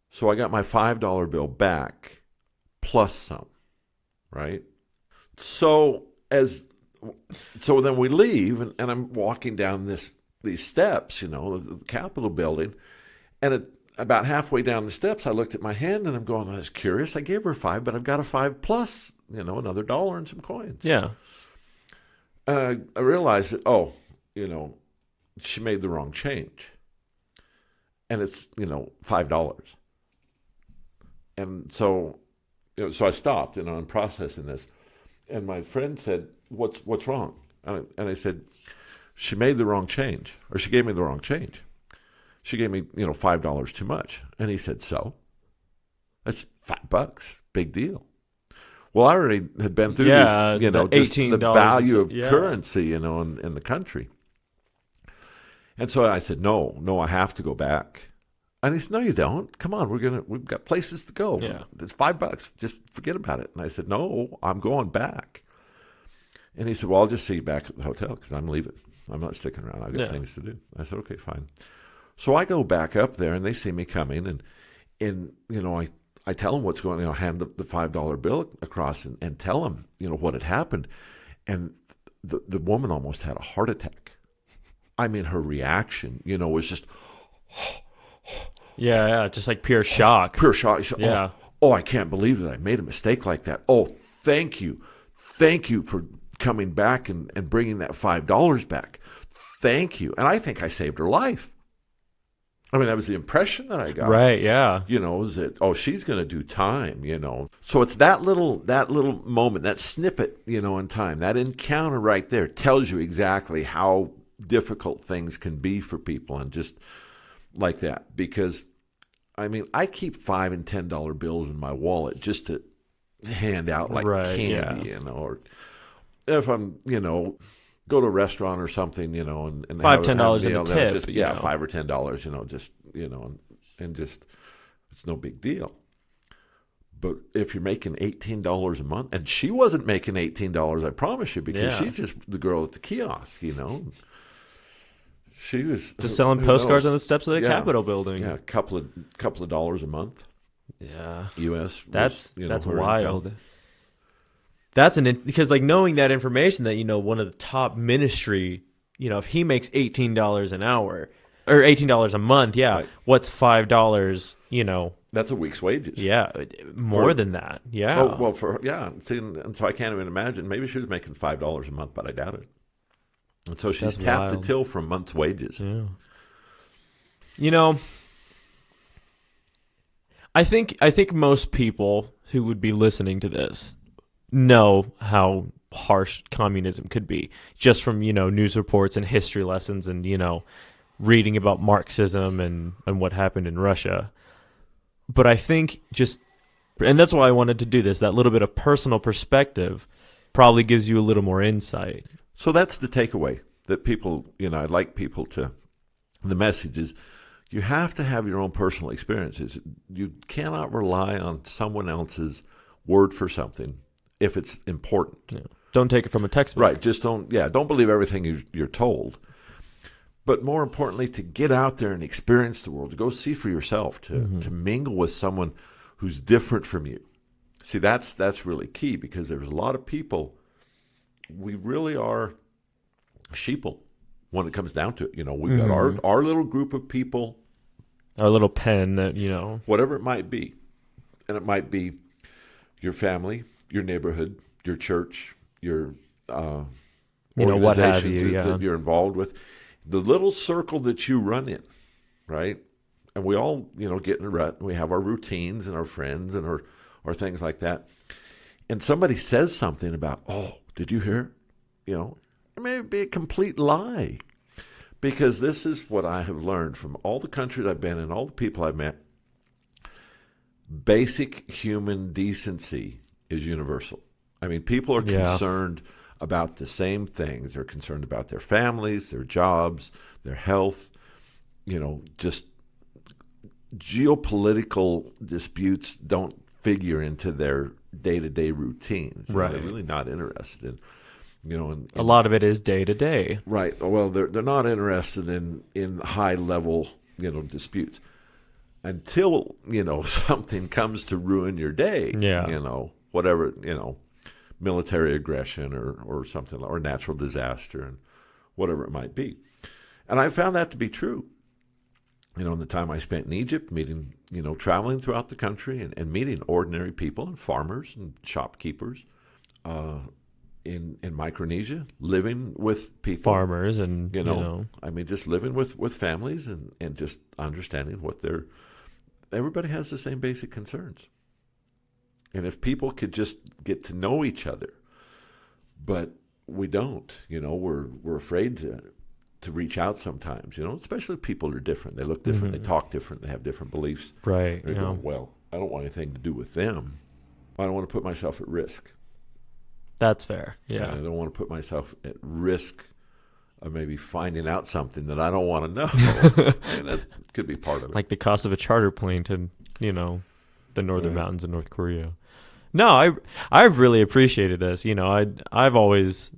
So I got my $5 bill back plus some, right? So then we leave, and I'm walking down these steps, the Capitol building, and about halfway down the steps, I looked at my hand, and I'm going, I was curious. I gave her 5, but I've got a 5 plus, another $1 and some coins. Yeah. I realized that, she made the wrong change, and it's, $5. And so I stopped, I'm processing this. And my friend said, what's wrong? And I said, she made the wrong change, or she gave me the wrong change. She gave me, $5 too much. And he said, so? That's $5, big deal. Well, I already had been through this, just the value of currency, in the country. And so I said, no, I have to go back. And he said, no, you don't. Come on, we've got places to go. Yeah. It's $5. Just forget about it. And I said, no, I'm going back. And he said, well, I'll just see you back at the hotel because I'm leaving. I'm not sticking around. I've got things to do. I said, okay, fine. So I go back up there, and they see me coming, and I tell them what's going on. I hand the $5 bill across and tell them, what had happened. And the woman almost had a heart attack. I mean, her reaction, was just... Yeah, just like pure shock. Pure shock. Said, I can't believe that I made a mistake like that. Oh, thank you. Thank you for coming back and bringing that $5 back. Thank you. And I think I saved her life. I mean, that was the impression that I got. Right, yeah. Was that, she's going to do time, So it's that little moment, that snippet, in time, that encounter right there tells you exactly how difficult things can be for people, and just like that. Because, I mean, I keep $5 and $10 bills in my wallet just to hand out like candy, or if I'm, go to a restaurant or something, and $5, $10 in a tip. Just, $5 or $10, just, and just, it's no big deal. But if you're making $18 a month, and she wasn't making $18, I promise you, because she's just the girl at the kiosk, She was just selling postcards on the steps of the Capitol building. Yeah, a couple of dollars a month. Yeah, U.S. That's wild. Income. That's because knowing that information that one of the top ministry, if he makes $18 an hour or $18 a month, right. What's $5? That's a week's wages. Yeah, more than that. Yeah. Oh, well, See, and so I can't even imagine. Maybe she was making $5 a month, but I doubt it. And so she's tapped the till for a month's wages. Yeah. I think most people who would be listening to this know how harsh communism could be, just from news reports and history lessons and reading about Marxism and what happened in Russia. But I think and that's why I wanted to do this, that little bit of personal perspective probably gives you a little more insight. So that's the takeaway that people, I'd like people to, the message is, you have to have your own personal experiences. You cannot rely on someone else's word for something if it's important. Yeah. Don't take it from a textbook. Right. Just don't believe everything you're told. But more importantly, to get out there and experience the world, to go see for yourself, to mingle with someone who's different from you. See, that's really key, because there's a lot of people, we really are sheeple when it comes down to it. We've got our little group of people. Our little pen that, Whatever it might be. And it might be your family, your neighborhood, your church, your what have you, that you're involved with. The little circle that you run in, right? And we all, get in a rut. And we have our routines and our friends and our things like that. And somebody says something about, did you hear? It may be a complete lie. Because this is what I have learned from all the countries I've been in, all the people I've met. Basic human decency is universal. I mean, people are concerned about the same things. They're concerned about their families, their jobs, their health. Just geopolitical disputes don't figure into their day-to-day routines. Right. They're really not interested in. A lot of it is day to day. Right. Well, they're not interested in high level, disputes until, something comes to ruin your day. Yeah. Whatever, military aggression or something, or natural disaster and whatever it might be. And I found that to be true. In the time I spent in Egypt, meeting, traveling throughout the country and meeting ordinary people and farmers and shopkeepers. In Micronesia, living with people, farmers, and just living with families and just understanding everybody has the same basic concerns. And if people could just get to know each other, but we don't. We're afraid to reach out sometimes. Especially if people are different. They look different. They talk different. They have different beliefs. Right. They're going, well, I don't want anything to do with them. I don't want to put myself at risk. That's fair. Yeah. I don't want to put myself at risk of maybe finding out something that I don't want to know. That could be part of it. Like the cost of a charter plane to, the northern mountains of North Korea. No, I've really appreciated this. I've always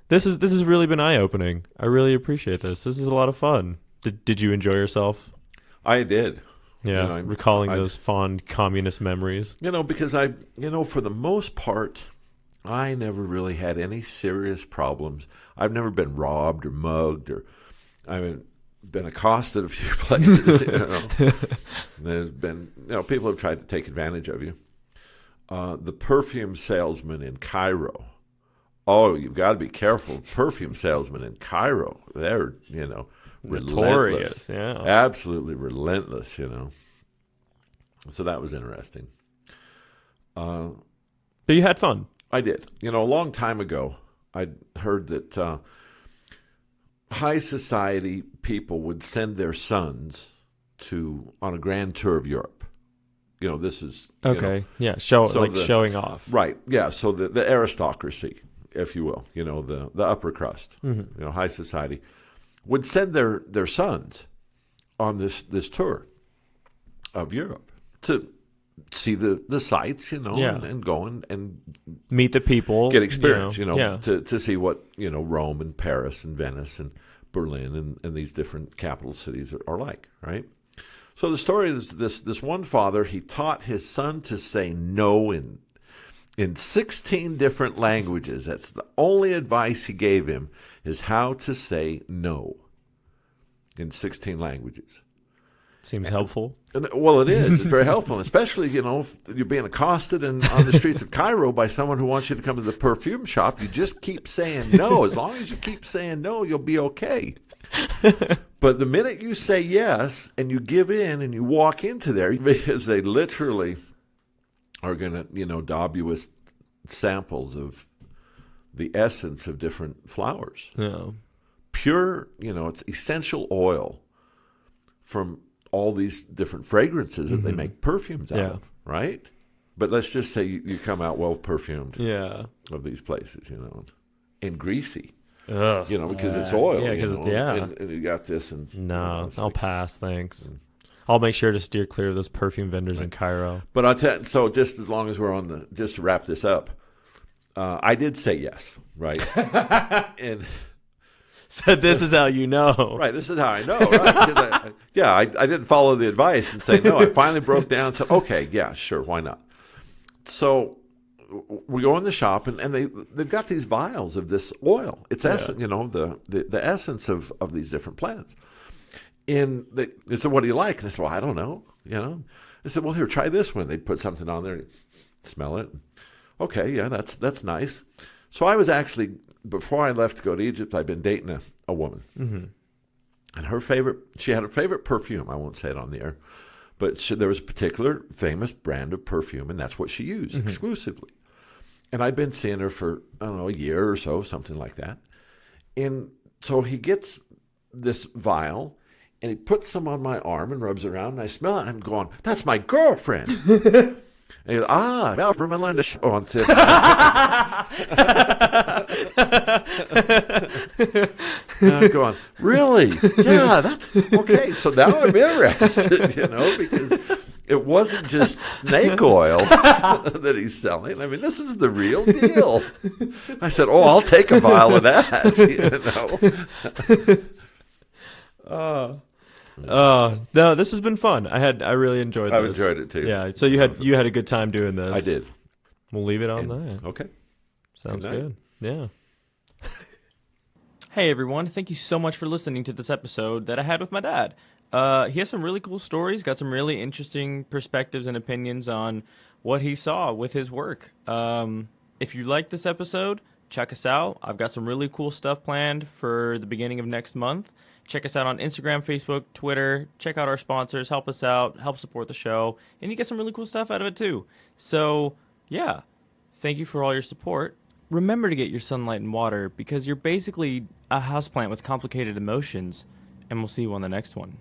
this has really been eye-opening. I really appreciate this. This is a lot of fun. Did you enjoy yourself? I did. Yeah, recalling those fond communist memories. Because for the most part, I never really had any serious problems. I've never been robbed or mugged, or I've been accosted a few places. There's been, people have tried to take advantage of you. The perfume salesman in Cairo. Oh, you've got to be careful. Perfume salesmen in Cairo. They're, notorious. Relentless. Yeah. Absolutely relentless, So that was interesting. But you had fun. I did. A long time ago, I heard that high society people would send their sons on a grand tour of Europe. This is okay. Yeah, showing off. Right. Yeah. So the aristocracy, if you will, the upper crust, high society, would send their sons on this tour of Europe to see the sights, and go and meet the people, get experience, to see what Rome and Paris and Venice and Berlin and these different capital cities are like, right? So the story is this one father, he taught his son to say no in 16 different languages. That's the only advice he gave him, is how to say no in 16 languages. Seems helpful. Well, it is. It's very helpful, especially, if you're being accosted on the streets of Cairo by someone who wants you to come to the perfume shop. You just keep saying no. As long as you keep saying no, you'll be okay. But the minute you say yes and you give in and you walk into there, because they literally are going to, daub you with samples of the essence of different flowers. Yeah. Pure, it's essential oil from all these different fragrances that they make perfumes out of, right? But let's just say you come out well perfumed of these places, and greasy, because it's oil. Yeah, and you got this. And no, I'll pass, thanks. I'll make sure to steer clear of those perfume vendors in Cairo. But I'll tell you, so just as long as we're just to wrap this up, I did say yes, right? And so this is how you know. Right, this is how I know, right? I didn't follow the advice and say no. I finally broke down and said, okay, yeah, sure, why not? So we go in the shop, and they've got these vials of this oil. It's essence, the essence of these different plants. And they said, what do you like? And I said, well, I don't know, I said, well, here, try this one. They put something on there, smell it. Okay, yeah, that's nice. So I was actually, before I left to go to Egypt, I'd been dating a woman. Mm-hmm. And she had a favorite perfume. I won't say it on the air. But there was a particular famous brand of perfume, and that's what she used exclusively. And I'd been seeing her for, I don't know, a year or so, something like that. And so he gets this vial, and he puts some on my arm and rubs it around, and I smell it, and I'm going, that's my girlfriend. And he goes, well, from Atlanta. On tip. I'm going, really? Yeah, that's okay. So now I'm interested, because it wasn't just snake oil that he's selling. I mean, this is the real deal. I said, I'll take a vial of that, No, this has been fun. I really enjoyed this. I've enjoyed it too. Yeah, so you had a good time doing this. I did. We'll leave it on that. Okay. Sounds good. Yeah. Hey everyone, thank you so much for listening to this episode that I had with my dad. He has some really cool stories, got some really interesting perspectives and opinions on what he saw with his work. If you like this episode, check us out. I've got some really cool stuff planned for the beginning of next month. Check us out on Instagram, Facebook, Twitter. Check out our sponsors. Help us out. Help support the show. And you get some really cool stuff out of it, too. So, yeah. Thank you for all your support. remember to get your sunlight and water because you're basically a houseplant with complicated emotions. And we'll see you on the next one.